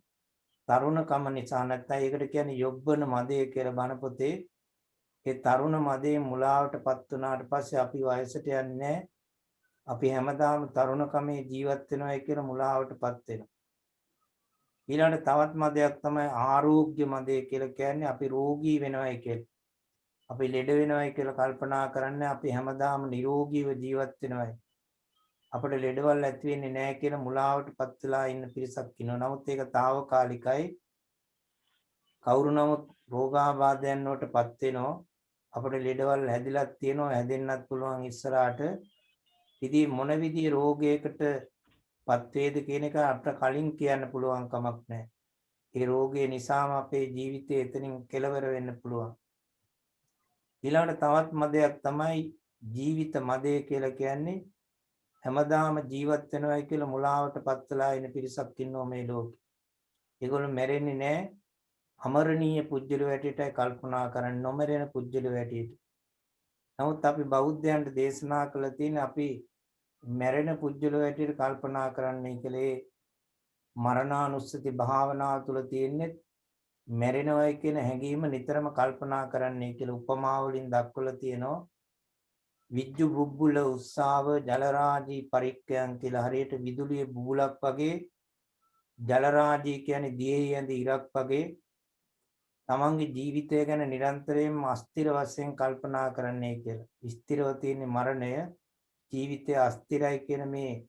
තරුණකම නිසා නැත්නම් ඒකට කියන්නේ යොබ්බන මදය කියලා බණ පොතේ. ඒ තරුණ මදේ මුලාවටපත් වුණාට පස්සේ අපි වයසට යන්නේ අපි හැමදාම තරුණකමේ ජීවත් වෙනවා කියන මුලාවටපත් වෙනවා. ඊළඟ තවත් මදයක් තමයි ආරෝග්‍ය මදය කියලා කියන්නේ. අපි රෝගී වෙනවයි කියලා. අපි ලෙඩ වෙනවයි කියලා කල්පනා කරන්නේ අපි හැමදාම නිරෝගීව ජීවත් වෙනවයි. අපිට ලෙඩවල් ඇති වෙන්නේ නැහැ කියන මුලාවටපත් වෙලා ඉන්න පිරිසක් ඉන්නවා. නමුත් ඒක తాවකාලිකයි. කවුරු නමුත් රෝගාබාධයන් වලටපත් වෙනවා. අපිට ලෙඩවල් හැදිලක් තියෙනවා, හැදෙන්නත් පුළුවන් ඉස්සරහට. ඉතින් මොන විදිහේ රෝගයකටපත් වේද කියන එක අපිට කලින් කියන්න පුළුවන් කමක් නැහැ. ඒ රෝගය නිසාම අපේ ජීවිතය එතනින් කෙලවර වෙන්න පුළුවන්. ඊළඟට තවත් මදයක් තමයි ජීවිත මදය කියලා කියන්නේ. හැමදාම ජීවත් වෙනවයි කියලා මුලාවටපත් වෙලා ඉන්න පිරිසක් ඉන්නවා මේ ලෝකේ. ඒගොල්ලෝ මැරෙන්නේ නැහැ. අමරණීය පුජ්‍යල වැටියටයි කල්පනා කරන්නේ, නොමරෙන පුජ්‍යල වැටියට. නමුත් අපි බෞද්ධයන්ට දේශනා කළ තියෙන අපි මැරෙන පුජ්‍යල වැටියට කල්පනා කරන්නයි කියලා. ඒ මරණානුස්සති භාවනාව තුළ තියෙන්නේ මැරෙනවයි කියන හැඟීම නිතරම කල්පනා කරන්නයි කියලා උපමා වලින් දක්වලා තියෙනවා. විජ්ජු බුබ්බුල උස්සාව ජලරාජී පරික්කයන් කියලා. හරියට විදුලියේ බුබුලක් වගේ ජලරාජී කියන්නේ දියේ යඳ ඉරක් වගේ තමන්ගේ ජීවිතය ගැන නිරන්තරයෙන්ම අස්තිර වශයෙන් කල්පනා කරන්නයි කියලා. ස්ථිරව තියෙන මරණය, ජීවිතය අස්තිරයි කියන මේ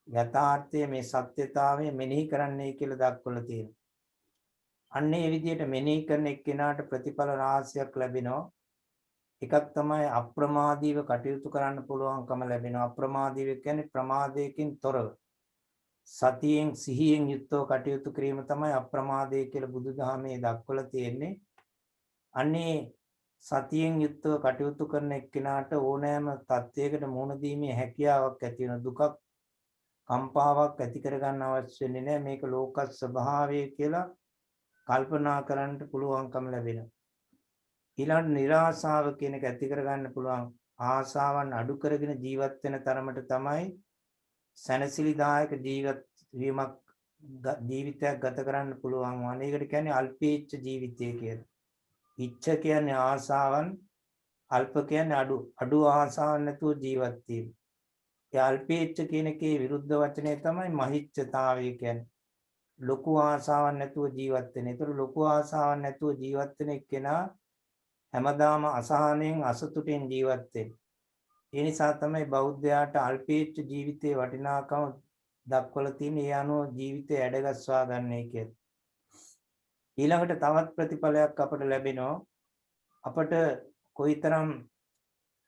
යථාර්ථය, මේ සත්‍යතාවය මෙනෙහි කරන්නයි කියලා දක්වලා තියෙනවා. අන්න ඒ විදිහට මෙනෙහි කරන එක්කෙනාට ප්‍රතිඵල රාශියක් ලැබෙනවා. එකක් තමයි අප්‍රමාදීව කටයුතු කරන්න පුළුවන්කම ලැබෙනවා. අප්‍රමාදීව කියන්නේ ප්‍රමාදයකින් තොරව සතියෙන් සිහියෙන් යුක්තව කටයුතු කිරීම තමයි අප්‍රමාදය කියලා බුදුදහමේ දක්වලා තියෙන්නේ. අන්නේ සතියෙන් යුක්තව කටයුතු කරන එක්කෙනාට ඕනෑම තත්යකට මුහුණ දීමේ හැකියාවක් ඇති වෙන. දුකක්, කම්පාවක් ඇති කරගන්න අවශ්‍ය වෙන්නේ නැහැ. මේක ලෝක ස්වභාවය කියලා කල්පනා කරන්න පුළුවන්කම ලැබෙනවා. ඊළඟ නිරාශාව කියන එක ඇති කරගන්න පුළුවන්. ආශාවන් අඩු කරගෙන ජීවත් වෙන තරමට තමයි සැනසිලිදායක ජීවිතයක් ගත කරන්න පුළුවන්. අනේකට කියන්නේ අල්පේච්ඡ ජීවිතය කියලා. ඉච්ඡ කියන්නේ ආශාවන්, අල්ප කියන්නේ අඩු ආශාවන් නැතුව ජීවත් වීම. ඒ අල්පේච්ඡ කියන එකේ විරුද්ධ වචනය තමයි මහිච්ඡතාවය කියන්නේ. ලොකු ආශාවන් නැතුව ජීවත් වෙන. ඒතර ලොකු ආශාවන් නැතුව ජීවත් වෙන එක්කෙනා හැමදාම අසහනෙන් අසතුටෙන් ජීවත් වෙන්නේ. ඒ නිසා තමයි බෞද්ධයාට අල්පේච්ඡ ජීවිතයේ වටිනාකම දක්වලා තියෙන ඒ අනුව ජීවිතය ඇඩගස්වා ගන්නයි කියලා. ඊළඟට තවත් ප්‍රතිඵලයක් අපට ලැබෙනවා. අපට කොයිතරම්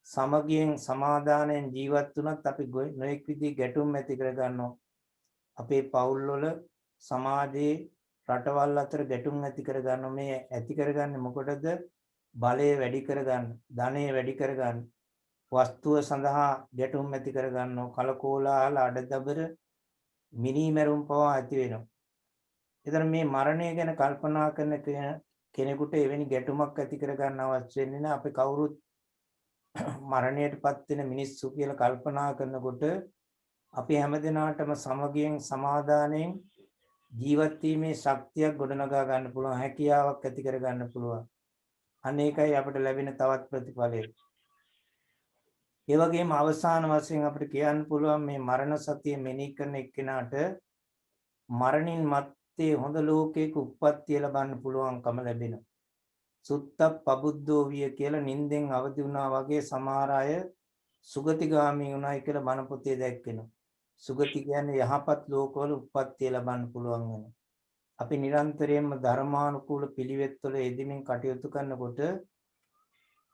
සමගියෙන් සමාදානයෙන් ජීවත් වුණත් අපි නොඑක් විදිහේ ගැටුම් ඇති කර ගන්නවා. අපේ පවුල්වල සමාජයේ රටවල් අතර ගැටුම් ඇති කර ගන්නවා. මේ ඇති කරගන්නේ මොකටද? බලය වැඩි කරගන්න, ධනය වැඩි කරගන්න, වස්තුව සඳහා ගැටුම් ඇති කර ගන්නවා. කලකෝලාහල අඩදබර මිනිමරුම් පවා ඇති වෙනවා. එතන මේ මරණය ගැන කල්පනා කරන කෙනෙකුට එවැනි ගැටුමක් ඇති කර ගන්න අවශ්‍ය වෙන්නේ නැහැ. අපි කවුරුත් මරණයටපත් වෙන මිනිස්සු කියලා කල්පනා කරනකොට අපි හැමදෙනාටම සමගියෙන් සමාදානයෙන් ජීවත් වීමේ ශක්තියක් ගොඩනගා ගන්න පුළුවන්, හැකියාවක් ඇති කර ගන්න පුළුවන්. අනේකයි අපිට ලැබෙන තවත් ප්‍රතිඵලය. ඒ වගේම අවසාන වශයෙන් අපිට කියන්න පුළුවන් මේ මරණ සතිය මෙනෙහි කරන එක්කෙනාට මරණින් මත්තේ හොඳ ලෝකයක උප්පත්තිය ලබන්න පුළුවන්කම ලැබෙනවා. සුත්තප් පබුද්ධෝ විය කියලා නින්දෙන් අවදි වුණා වගේ සමහර අය සුගතිගාමී වුණායි කියලා බණ පොතේ දැක්කෙනවා. සුගති කියන්නේ යහපත් ලෝකවල උප්පත්තිය ලබන්න පුළුවන් වෙනවා. අපි නිරන්තරයෙන්ම ධර්මානුකූල පිළිවෙත්වල යෙදීමින් කටයුතු කරනකොට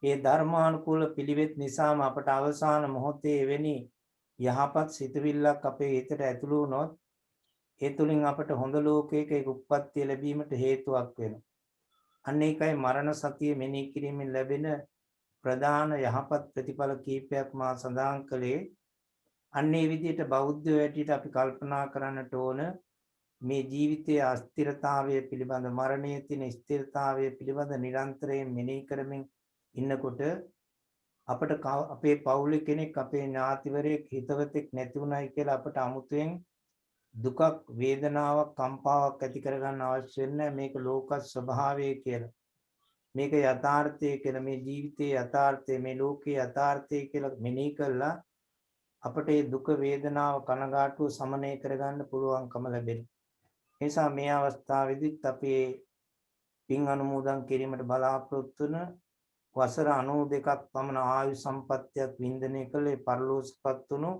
ඒ ධර්මානුකූල පිළිවෙත් නිසාම අපට අවසාන මොහොතේ එවැනි යහපත් සිතුවිල්ලක් අපේ හිතට ඇතුළු වුණොත් ඒ තුලින් අපට හොඳ ලෝකයක උප්පත්තිය ලැබීමට හේතුවක් වෙනවා. අන්න ඒකයි මරණ සතිය මෙනෙහි කිරීමෙන් ලැබෙන ප්‍රධාන යහපත් ප්‍රතිඵල කීපයක් මා සඳහන් කළේ. අන්නේ විදිහට බෞද්ධ වැටියට අපි කල්පනා කරන්නට ඕන මේ ජීවිතයේ අස්තිරතාවය පිළිබඳ, මරණයේ තියෙන ස්ථිරතාවය පිළිබඳ නිරන්තරයෙන් මෙනෙහි කරමින් ඉන්නකොට අපට අපේ පවුලේ කෙනෙක්, අපේ ඥාතිවරයෙක්, හිතවතෙක් නැති වුණයි කියලා අපට අමුතුවෙන් දුකක්, වේදනාවක්, කම්පාවක් ඇති කරගන්න අවශ්‍ය වෙන්නේ. මේක ලෝක ස්වභාවය කියලා, මේක යථාර්ථය කියලා, මේ ජීවිතයේ යථාර්ථය, මේ ලෝකයේ යථාර්ථය කියලා මෙනෙහි කළා අපට මේ දුක, වේදනාව, කනගාටුව සමනය කරගන්න පුළුවන්කම ලැබෙනවා. ඒ නිසා මේ අවස්ථාවේදීත් අපි පින් අනුමෝදන් කිරීමට බලාපොරොත්තු වන වසර 92ක් පමණ ආයු සම්පත්තියක් වින්දනය කළේ පරලෝසුපත් වුණු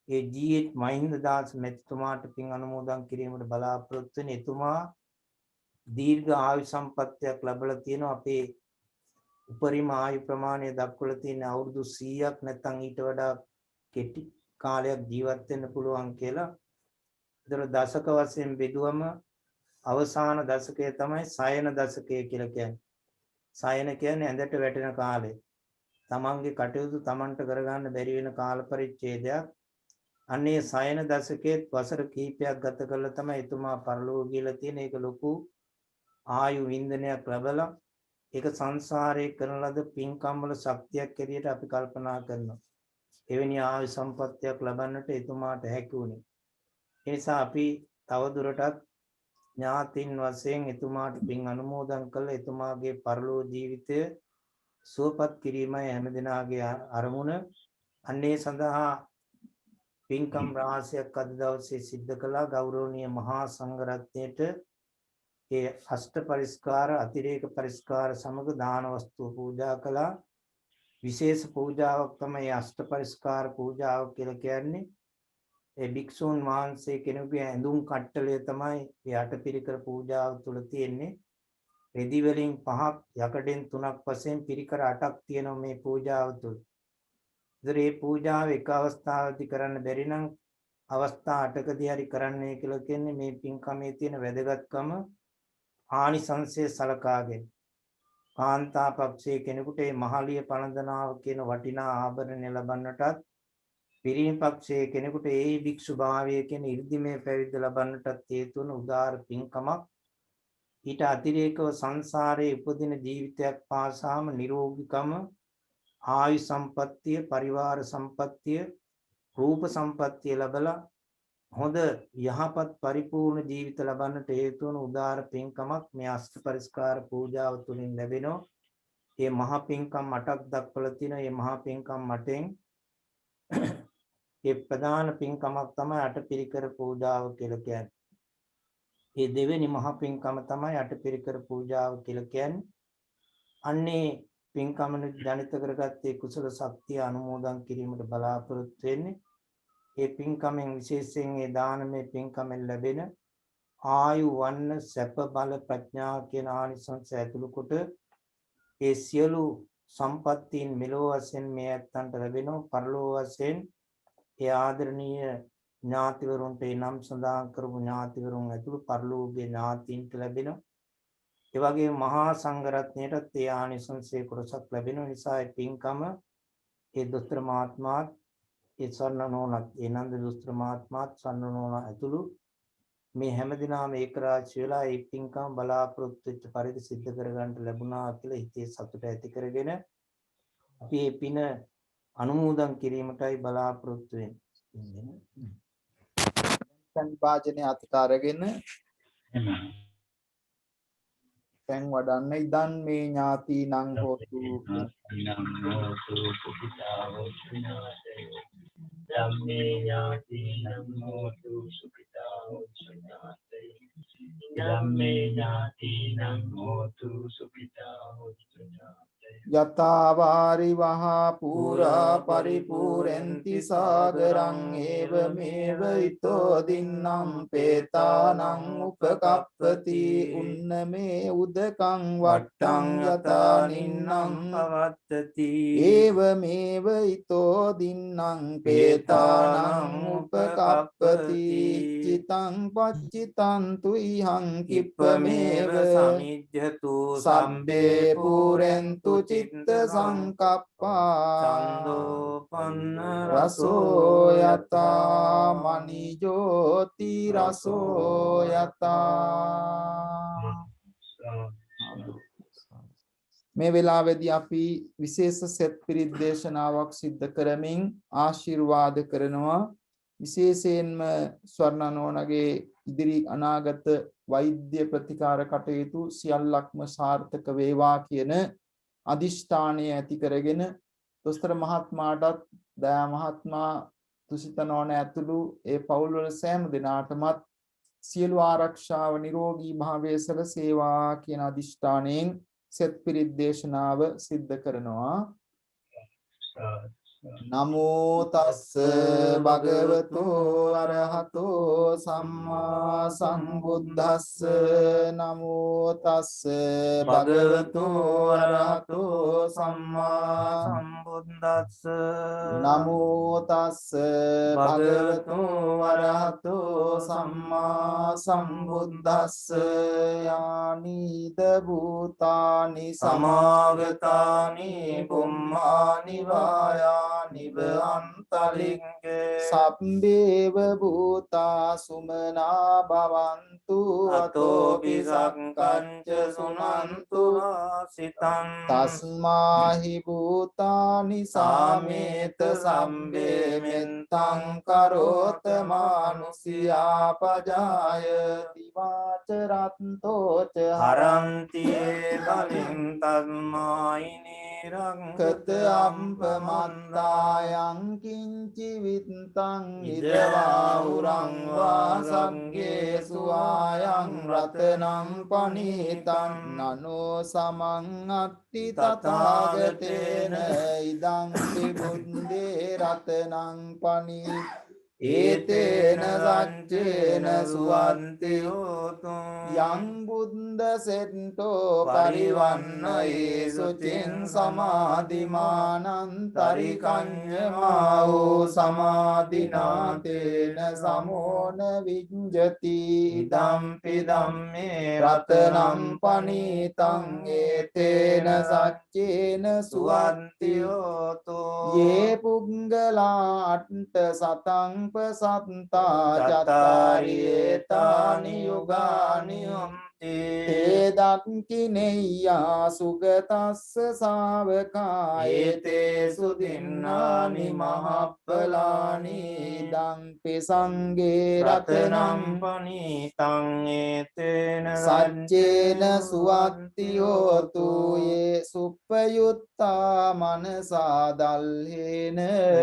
ඒ ජී.එච්. මහින්දදාස මැතිතුමාට පින් අනුමෝදන් කිරීමට බලාපොරොත්තු වෙන. එතුමා දීර්ඝ ආයු සම්පත්තියක් ලැබලා තියෙනවා. අපේ උපරිම ආයු ප්‍රමාණය දක්වලා තියෙන අවුරුදු 100ක් නැත්නම් ඊට වඩා කෙටි කාලයක් ජීවත් වෙන්න පුළුවන් කියලා. ඒතර දශක වශයෙන් බෙදුවම අවසාන දශකය තමයි සයන දශකය කියලා කියන්නේ. සයන කියන්නේ ඇඳට වැටෙන කාලය. තමන්ගේ කටයුතු තමන්ට කරගන්න බැරි වෙන කාල පරිච්ඡේදයක්. අන්නේ සයන දශකයේ වසර කිහිපයක් ගත කරලා තමයි එතුමා පරලෝක ගිහලා තියෙන. ඒක ලොකු ආයු වින්දනයක් ලැබලා ඒක සංසාරේ කරන ලද පින්කම් වල ශක්තියක් ඇරියට අපි කල්පනා කරනවා. එවැනි ආයු සම්පත්තියක් ලබන්නට එතුමාට හැකි වුණේ. ඒ නිසා අපි තවදුරටත් ඥාතින් වශයෙන් එතුමාට පින් අනුමෝදන් කළ එතුමාගේ පරලෝක ජීවිතය සුවපත් කිරීමයි හැමදෙනාගේ අරමුණ. අන්නේ සඳහා පින්කම් රාශියක් අද දවසේ සිද්ධ කළා. ගෞරවනීය මහා සංඝරත්නයට ඒ අෂ්ට පරිස්කාර, අතිරේක පරිස්කාර සමග දාන වස්තු පූජා කළා. විශේෂ පූජාවක් තමයි අෂ්ට පරිස්කාර පූජාව කියලා කියන්නේ. ඒ භික්ෂුන් වහන්සේ කෙනෙකුගේ ඇඳුම් කට්ටලය තමයි ඒ අටපිරිකර පූජාව තුළ තියෙන්නේ. රෙදි වලින් 5ක්, යකඩෙන් 3ක් වශයෙන් පිරිකර 8ක් තියෙනවා මේ පූජාව තුළ. ඉතින් මේ පූජාව එක අවස්ථාවකදී කරන්න බැරි නම් අවස්ථා 8කදී හරි කරන්නයි කියලා කියන්නේ. මේ පින්කමේ තියෙන වැදගත්කම ආනිසංසය සලකාගෙන කාන්තා පක්ෂයේ කෙනෙකුට මේ මහලිය පළඳනාව කියන වටිනා ආභරණය ලබන්නටත්, පිරිමි පක්ෂයේ කෙනෙකුට ඒ භික්ෂු භාවය කියන 이르දිමේ පැවිද්ද ලබන්නටත් හේතු වන උදාාර පින්කමක්. ඊට අතිරේකව සංසාරයේ උපදින ජීවිතයක් පාසාම නිරෝගීකම, ආයු සම්පත්තිය, පරිවාර සම්පත්තිය, රූප සම්පත්තිය ලැබලා හොඳ යහපත් පරිපූර්ණ ජීවිත ලබන්නට හේතු වන උදාාර පින්කමක් මේ අෂ්ට පරිස්කාර පූජාව තුළින් ලැබෙනවා. මේ මහා පින්කම් 8ක් දක්වලා තියෙනවා. මේ මහා පින්කම් 8න් ඒ ප්‍රධාන පින්කමක් තමයි අටපිරිකර පූජාව කියලා කියන්නේ. මේ දෙවෙනි මහා පින්කම තමයි අටපිරිකර පූජාව කියලා කියන්නේ. අන්නේ පින්කමන ජනිත කරගත්තේ කුසල ශක්තිය අනුමෝදන් කිරීමට බලාපොරොත්තු වෙන්නේ. ඒ පින්කමෙන් විශේෂයෙන් ඒ දානමය පින්කමෙන් ලැබෙන ආයු වන්න සැප බල ප්‍රඥා කියන ආනිසංස ඇතුළු කොට ඒ සියලු සම්පත්තීන් මෙලෝ වශයෙන් මේ ඇත්තන්ට ලැබෙනවා පරලෝ වශයෙන් ඒ ආදරණීය ඥාතිවරුන්ට ඒ නම් සඳහන් කරපු ඥාතිවරුන් ඇතුළු පරලෝකීය ඥාතීන්ට ලැබෙනවා ඒ වගේම මහා සංඝරත්නයටත් ඒ ආනිසංසයේ කොටසක් ලැබෙන නිසා ඒ පින්කම ඒ දොස්තර මහත්මයාත් ඒ ස්වර්ණ නෝනත් ඒ නන්ද දොස්තර මහත්මයාත් ස්වර්ණ නෝන ඇතුළු මේ හැමදිනම ඒකරාශී වෙලා ඒ පින්කම් බලාපොරොත්තු වෙච්ච පරිදි සිද්ධ කරගන්න ලැබුණා කියලා හිතේ සතුට ඇති කරගෙන අපි මේ පින අනුමෝදන් කිරීමටයි බලාපොරොත්තු වෙන්නේ. සංවාජනේ අතට අරගෙන දැන් වඩන්න ඉදන් මේ ඥාති නං හෝතු ධම්මේ ඥාතිනං හෝතු සුඛිතා හොච්චනාතේ ධම්මේ ඥාතිනං හෝතු සුඛිතා හොච්චනාතේ යතා වාරි වහා පුරා පරිපූර්ණන්ති සාගරං ඒව මේව ඊතෝ දින්නම් පේතානං උපකප්පති උන්නමේ උදකං වට්ටං යතා නින්නම් පවත්තති ඒව මේව ඊතෝ දින්නම් පේතානං උපකප්පති චිතං පච්චිතං තුයිහං කිප්පමේව සමිජ්ජතු සම්බේ පුරෙන්තු චිත්ත සංකප්පා චන්දෝපන්න රසෝ යතා මනිජෝති රසෝ යතා මේ වෙලාවේදී අපි විශේෂ සෙත් පිරිත් දේශනාවක් සිද්ධ කරමින් ආශිර්වාද කරනවා විශේෂයෙන්ම ස්වර්ණනෝනගේ ඉදිරි අනාගත වෛද්‍ය ප්‍රතිකාර කටයුතු සියල්ලක්ම සාර්ථක වේවා කියන අදිෂ්ඨානය ඇති කරගෙන දොස්තර මහත්මයාටත් දයා මහත්මයා තුසිත නෝන ඇතුළු ඒ පවුල්වල සෑම දෙනාටමත් සියලු ආරක්ෂාව නිරෝගී භාවය සැලසේවා කියන අදිෂ්ඨානයෙන් සෙත් පිරිත් දේශනාව සිද්ධ කරනවා. නමෝ තස්ස භගවතු අරහතෝ සම්මා සම්බුද්දස්ස නමෝ තස්ස භගවතු අරහතෝ සම්මා සම්බුද්දස්ස නමෝ තස්ස භගවතු අරහතෝ සම්මා සම්බුද්දස්ස යානිද භූතානි සමාගතානි බුම්මානි වායා නිව අන්තලිංගේ සබ්බේව භූතා සුමනා භවන්තු අතෝ පිසක්කංච සුනන්තු සිතං තස්මාහි භූතානි සාමේත සම්බේ මෙන්තං කරෝත මානුසියා පජායති වාචරත්තෝච හරන්ති බලින් තස්මායිනේ රංකත අම්පමන්දායං කිංචි විත්තං ඉදවා උරං වාසංගේ සුවායං රතනං පනීතං නනෝ සමං අත්ති තථාගතේන ඉදං පිබුද්දේ රතනං පනී ඒතේන සච්චේන සුවන්ති හෝතු යං බුද්ද සෙට්ටෝ පරිවන්නයේ සුචින් සමාධිමානං තරිකඤ්ඤමාවෝ සමාධිනාතේන සමෝන විඤ්ජති ධම්පි ධම්මේ රතනම් පනීතං ඒතේන සච්චේන සුවන්ති හෝතු යේ පුංගලා අට්ඨ සතං සත්තා චත්තාරියේතානි යුගානි තේ දක්ඛිනෙය්‍යා සුගතස්ස ශාවකා ඒතේසු දින්නානි මහප්පලානි දම්පි සංගේ රතනම් පනීතං ඒතේන සච්චේන සුවත්ති හෝතු යේ සුප්පයුත්තා මනසා දල්හේන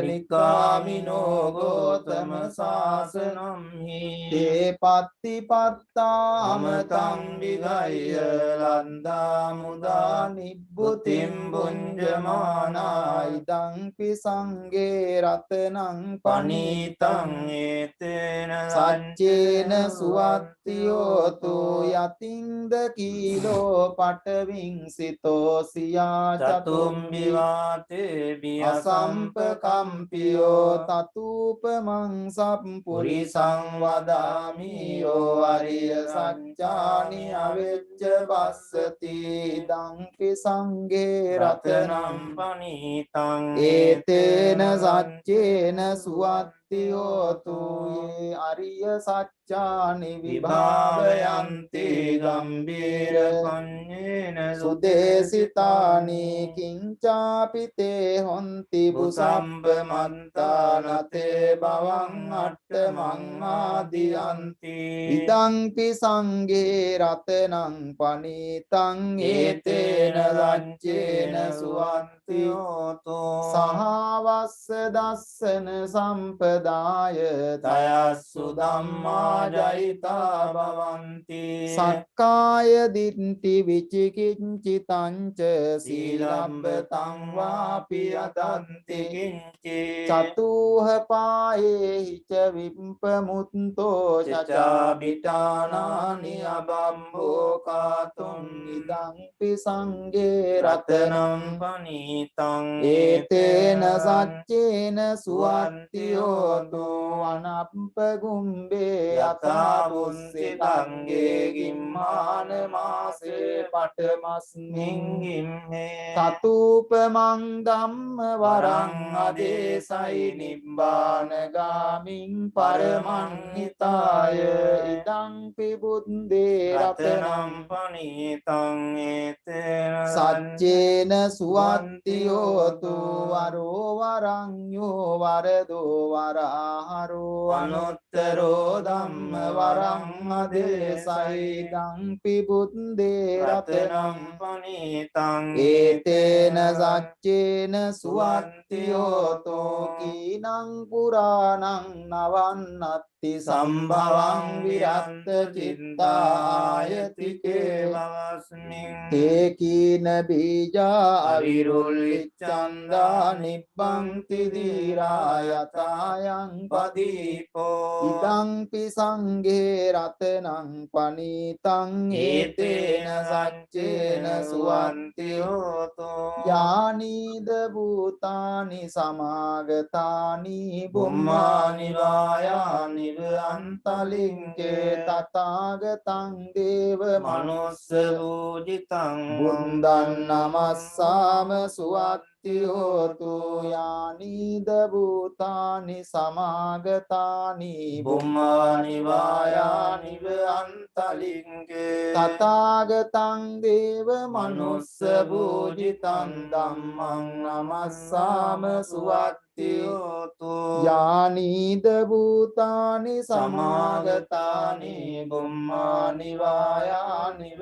නිකාමිනෝ ගෝතම සාසනම් හි තේ පත්තිපත්තා අමතං විගය ලන්දා මුදා නිබ්බුතිම් බුඤ්ජමානා ඉදංපි සංඝේ රතනං පනීතං ඒතේන සච්චේන සුවත්තියෝතු යතින්ද කීලෝ පටවින් සිතෝ සියා චතුම්බි වාතේ අසම්පකම්පියෝ තතුපමං සම්පුරිසං වදාමි යෝ අරිය සත්‍යානි අවෙච්ච බස්සති ඉදංපි සංඝේ රතනම් පනීතං ඒතේන සච්චේන සුවත්තියෝතු යේ අරිය සච්චානි විභාවයන්ති ගම්බීර පඤ්ඤේන සුදේසිතානි කිංචාපිතේ හොන්ති බුසම්බ මන්තානතේ බවං අට්ඨමං ආදියන්ති ඉදංපි සංඝේ රතනං පනීතං ඒතේන ලච්ඡේන සුවන්තියෝතෝ සහවස්ස දස්සන සම්පදාය තයස්සු ධම්මා ජයිතා භවಂತಿ සක්කාය දිට්ඨි විචිකිච්ඡිතංච සීලබ්බතං වාපි අදන්ති කිංචි චතුහ පායේහි ච විප්පමුත්තෝ චචාබිටානානි අබම්බෝ කාතුම් ඉදංපි සංඝේ රතනම් පනීතං ඒතේන සච්චේන සුවත්තියෝතු අනප්පගුම්බේ යතා බුස්සිතංගේ ගිම්මාන මාසේ පටමස්මින් ගිම්හේ තතුපමං ධම්ම වරං අදේසයි නිබ්බාන ගාමින් පරමං හිතාය ඉදංපි බුද්දේ රතනම් පනීතං ඒතේන සච්චේන සුවත්තියෝතු වරෝ වරඤ්ඤෝ වරදෝ වරහරෝ අනුත්තරෝ ධම්ම වරං අදේසයි දංපි බුද්දේ රතනම් පනීතං ඒතේන සච්චේන සුවත්තියෝතු කීනං පුරාණං නවන්නත්ති සම්භවං විරත්ත චිත්තායතිකේ භවස්මින් තේකීන බීජා අවිරුල්ලිච්ඡන්දා නිබ්බන්ති දීරා යතායන් පදීපෝ ඉදංපි සංඝේ රතනං පනීතං ඒතේන සච්චේන සුවන්තියෝතෝ යානීද භූතානි සමාගතානි බුම්මානි වායානි අන්තලින්ගේ තථාගතං දේව මනුස්ස පූජිතං බුන්දන් නමස්සාම සුවත්තියෝතු යානීද භූතානි සමාගතානි බුම්මානි වායානි අන්තලින්ගේ තථාගතං දේව මනුස්ස පූජිතං ධම්මං නමස්සාම සුවත්තියෝතු යානීද භූතානි සමාගතානි බුම්මානි වායානි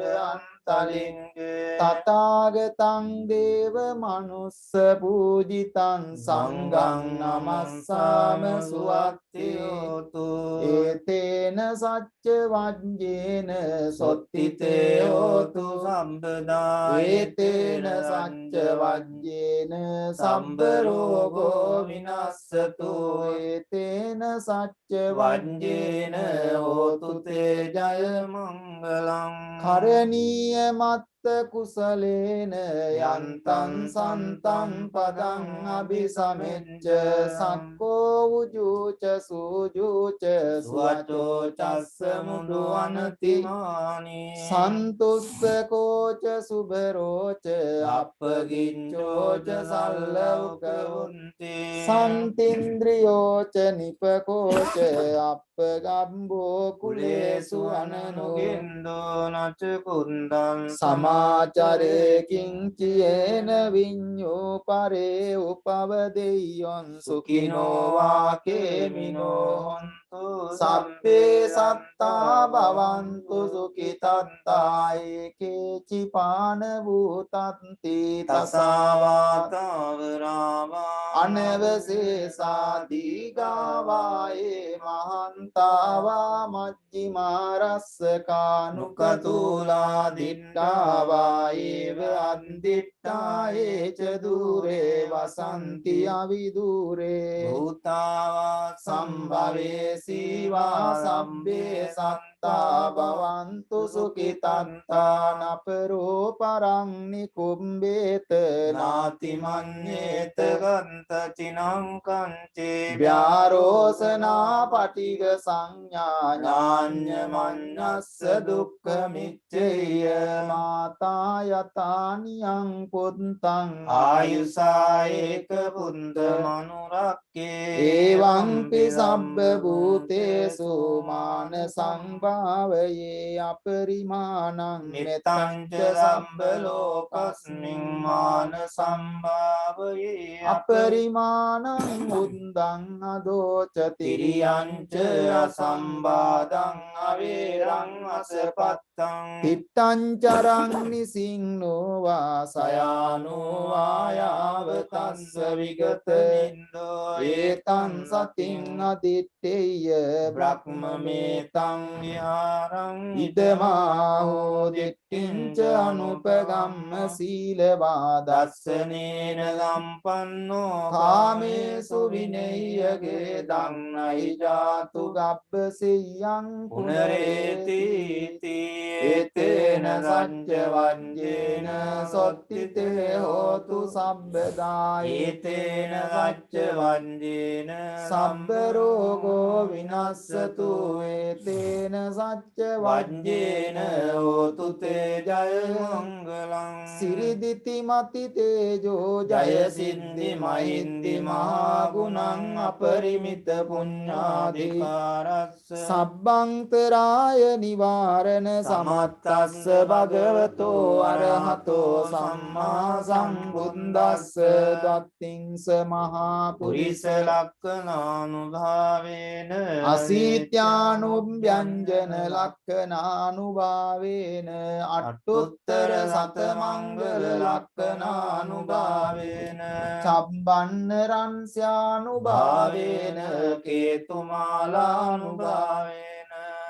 අන්තලින්ගේ තථාගතං දේව මනුස්ස පූජිතං සංඝං නමස්සාම සුවත්තියෝතු ඒතේන සච්ච වජ්ජේන සොත්තිතේ හෝතු සම්පදා ඒතේන සච්ච වජ්ජේන සම්බ රෝගෝ විනස්සතු ඒතේන සච්ච වජ්ජේන හෝතු තේ ජය මංගලං කරණීය මත්ත කුසලේන යන්තං සන්තං පදං අபிසමෙච්ච සක්කෝ උජුච සූජුච සුවචෝ චස්ස මුදු අනතිමානි සන්තුස්සකෝච සුභරෝච අපගිච්ඡෝච සල්ලවකවුන්ති සන්තින්ද්‍රියෝච නිපකෝච අපගම්බෝ කුලේසු අනනුගින්දෝ නච කුන්දං සමාචරේ කිංචයේන විඤ්ඤෝ පරේ උපවදෙය්‍යං සුඛිනෝ වාකේමිනෝ හොන්තු සබ්බේ සත්තා භවන්තු සුඛිතත්තා ඒකේචි පාන භූතන්ති තසාවාතාවරාවා අනවසේසා දීගාවායේ මහන් අන්තාවා මජ්ජිමා රස්සකානුකතූලා දිට්ඨාවා ඒව අන්දිට්ඨා ඒච දුරේ වසන්ති අවිදුරේ භූතාවා සම්භවේ සීවා සම්බේ සත්තා භවන්තු සුඛිතන්තා නපරෝ පරං නිකුම්බේත නාති මඤ්ඤේත ගන්ත චිනං කංචේ ව්‍යාරෝසනා පටිග සංඥා ඥාඤ්ඤ මඤ්ඤස්ස දුක්ඛ මිච්ඡේය මාතා යතානියං පුත්තං ආයුසා ඒක පුන්ත මනුරක්කේ එවං පි සබ්බ භූතේසු මාන සංභාවයේ අපරිමාණං මෙතං ච සම්බ ලෝකස්මින් මාන සම්භාවයේ අපරිමාණං බුද්ධං අදෝච තිරියං ච අසම්බාධං අවේරං අසපත්තං තිත්තං චරං නිසින්නෝ වාසයානෝ ආයාව තස්ස විගත නින්දෝ ඒතං සතින් අදිත්තේය බ්‍රහ්මමේතං විහාරං ඉදමාහෝ දිට්ඨිංච අනුපගම්ම සීලවා දස්සනේන සම්පන්නෝ කාමේසු විනය්‍යගේ දන්නයි ජාතු ගබ්බසියං පුනරේති ඒතේන සංච වංජේන සොත්තිතේ හෝතු සබ්බදා ඒතේන සච්ච වංජේන සම්බ රෝගෝ විනස්සතු ඒතේන සච්ච වංජේන හෝතු තේ ජය මංගලං සිරිදිති මති තේජෝ ජය සින්දි මහින්දි මහා ගුණං අපරිමිත පුඤ්ඤාධිකාරස්ස සබ්බංතරාය නිවාරණ සමත්තස්ස භගවතෝ අරහතෝ සම්මා සම්බුද්දස්ස දත්තිංස මහා පුරිස ලක්ඛනානුභාවේන අසීත්‍යානුභ්‍යංජන ලක්ඛනානුභාවේන අට්ඨුත්තර සත මංගල ලක්ඛනානුභාවේන චබ්බන්න රංස්යානුභාවේන කේතුමාලානුභාවේන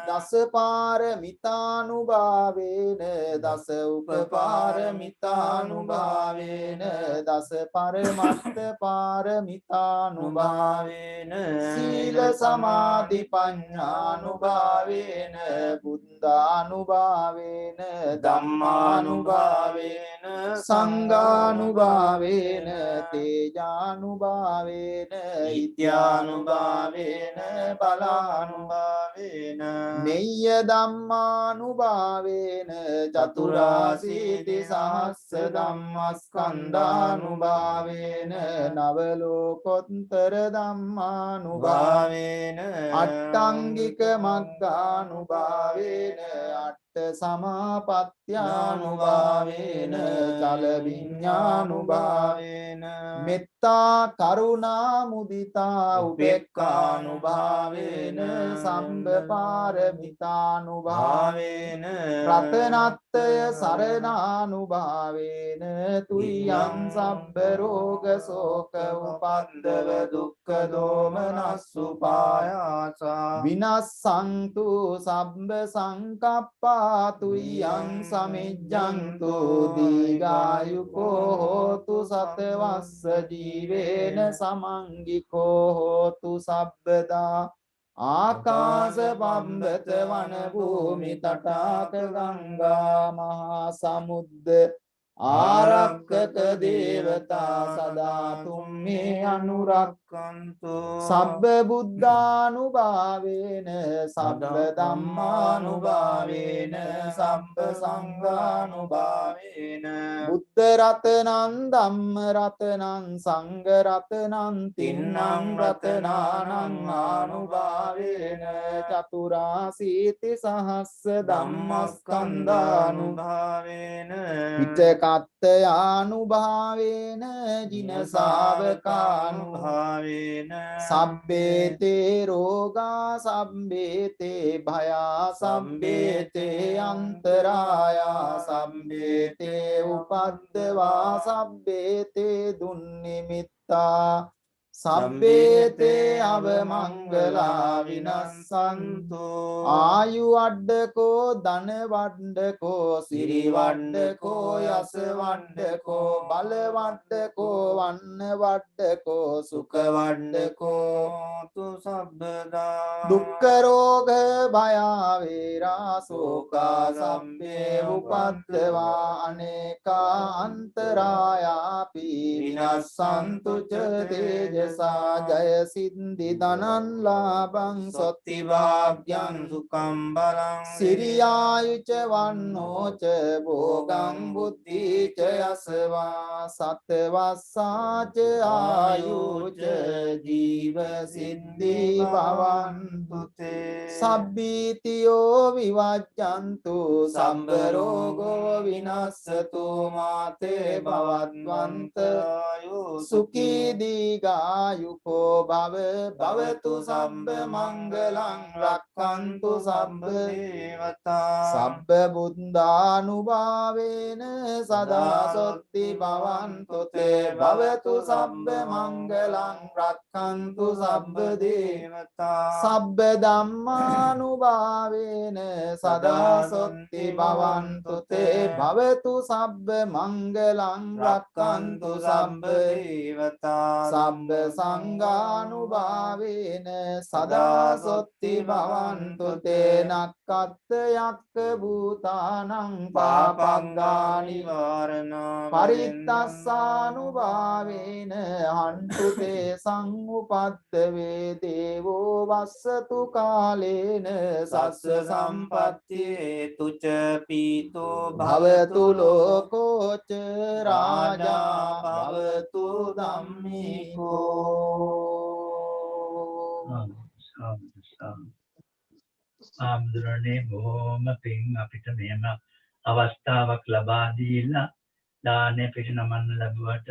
දස පාරමිතානුභාවේන දස උපපාරමිතානුභාවේන දස පරමත්ත පාරමිතානුභාවේන සීල සමාධි පඤ්ඤානුභාවේන බුද්ධානුභාවේන ධම්මානුභාවේන සංඝානුභාවේන තේජානුභාවේන ඉත්‍යානුභාවේන බලානුභාවේන නෙය්‍ය ධම්මානුභාවේන චතුරාසීති සහස්ස ධම්මස්කන්ධානුභාවේන නව ලෝකෝත්තර ධම්මානුභාවේන අට්ඨංගික මග්ගානුභාවේන අට්ඨ සමාපත්‍යානුභාවේන චල විඤ්ඤානුභාවේන මෙත්තා කරුණා මුදිතා උපේක්ඛානුභාවේන සම්බපාරමිතානුභාවේන රතනත්තය සරණානුභාවේන තුයං සබ්බ රෝග ශෝක උපද්දව දුක්ඛ දෝමනස්සුපායාසා විනස්සන්තු සබ්බ සංකප්පා තුයං සමිජ්ජන්තු දීඝායුකෝ හෝතු සතවස්ස ජීවේන සමංගිකෝ හෝතු සබ්බදා ආකාශ බම්බත වන භූමි තටාක ගංගා මහා සමුද්ද ආරක්කක දේවතා සදා තුම්මේ අනුරක්කන්තු සබ්බ බුද්ධානුභාවේන සබ්බ ධම්මානුභාවේන සබ්බ සංඝානුභාවේන බුද්ධ රතනං ධම්ම රතනං සංඝ රතනං තින්නම් රතනානං ආනුභාවේන චතුරාසීති සහස්ස ධම්මස්කන්ධානුභාවේන කත්තයානුභාවේන ජින ශාවකානුභාවේන සබ්බේතේ රෝගා සබ්බේතේ භයා සබ්බේතේ අන්තරායා සබ්බේතේ උපද්දවා සබ්බේතේ දුන්නිමිත්තා සබ්බේතේ අවමංගලා විනස්සන්තු ආයු වඩ්ඩකෝ ධන වඩ්ඩකෝ සිරි වඩ්ඩකෝ යස වඩ්ඩකෝ බල වඩ්ඩකෝ වන්න වඩ්ඩකෝ සුඛ වඩ්ඩකෝ තු සබ්බදා දුක්ඛ රෝග භය වේරා සෝකා සම්පේ උපද්දවා අනේකා අන්තරායාපි විනස්සන්තු ච තේජසා ජය සිද්ධි ධනං ලාභං සොත්ති වාග්යං සුඛං බලං සිරියායුච වන්නෝ ච භෝගං බුද්ධි ච යසවා සත්වස්සාච ආයුච ජීව සිද්ධි භවන්තු තේ සබ්බීතියෝ විවජ්ජන්තු සම්බ රෝගෝ විනස්සතු මාතේ භවත්වන්ත සුඛී දීඝායුකෝ භව භවතු සම්බ මංගලං රක්ඛන්තු සම්බ දේවතා සබ්බ බුද්ධානුභාවේන සදා සොත්ති භවන්තු තේ භවතු සම්බ මංගලං රක්ඛන්තු සම්බ දේවතා සබ්බ ධම්මානුභාවේන සදා සොත්ති භවන්තු තේ භවතු සබ්බ මංගලං රක්ඛන්තු සම්බ දේවතා සබ්බ සංඝානුභාවේන සදා සොත්ති භවන්තු තේ නක්කත් යක්ක භූතානං පාපංගා නිවාරණා පරිත්තස්සානුභාවේන හන්තු තේ සංඋපද්දවේ දේවෝ වස්සතු කාලේන සස්ස සම්පත්තියේ තුච පීතෝ භවතු ලෝකෝච රාජා භවතු ආම්දුරනේ බොහොම පිං අපිට මෙහෙම අවස්ථාවක් ලබා දීලා දානේ පිරිනමන්න ලැබුවට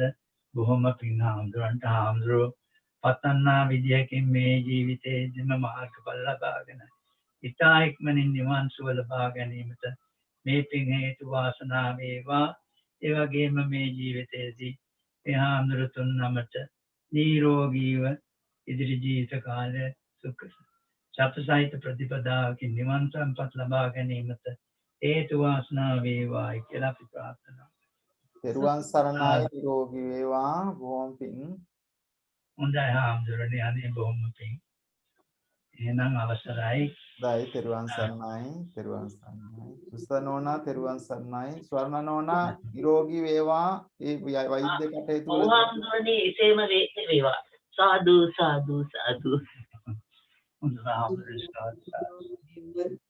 බොහොම පිං ආම්දුරන්ට ආම්දුරෝ පතන්නා විදියකින් මේ ජීවිතයේදීම මාර්ගඵල ලබාගෙන ඉතා ඉක්මනින් නිවන් සුව ලබා ගැනීමට මේ පිං හේතු වාසනා වේවා. ඒ වගේම මේ ජීවිතයේදී හාමුදුරුතුන් නමට නිරෝගීව ඉදිරි ජීවිත කාලය සුඛ සප්ත ප්‍රතිපදාවකින් නිවන් සම්පත් ලබා ගැනීමට හේතු වාසනා වේවායි කියලා අපි ප්‍රාර්ථනා කරනවා. තෙරුවන් සරණයි නිරෝගී වේවා බොහොම පිං. හොඳයි හාමුදුරනේ අනේ බොහොම පිං. එහෙනම් අවසරයි. දයි තෙරුවන් සරණයි තෙරුවන් සරණයි. සුස්ත නෝනා තෙරුවන් සරණයි. ස්වර්ණ නෝනා නිරෝගී වේවා. ඒ වෛද්‍ය කටයුතු වල හාමුදුරනේ එසේම වේවා. සාදු සාදු සාදු.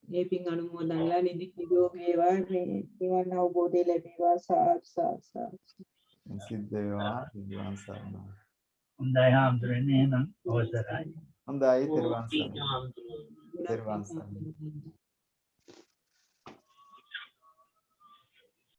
මේ පින් අනුමෝදන්ලා නිරෝගී වේවා නිවන් අවබෝධය ලැබේවා සාදු සාදු සිද්ධ වේවා තෙරුවන් සරණයි. හොඳයි හාමුදුරනේ එහෙනම් අවසරයි. හොඳයි තෙරුවන් සරණයි. තෙරුවන් සරණයි.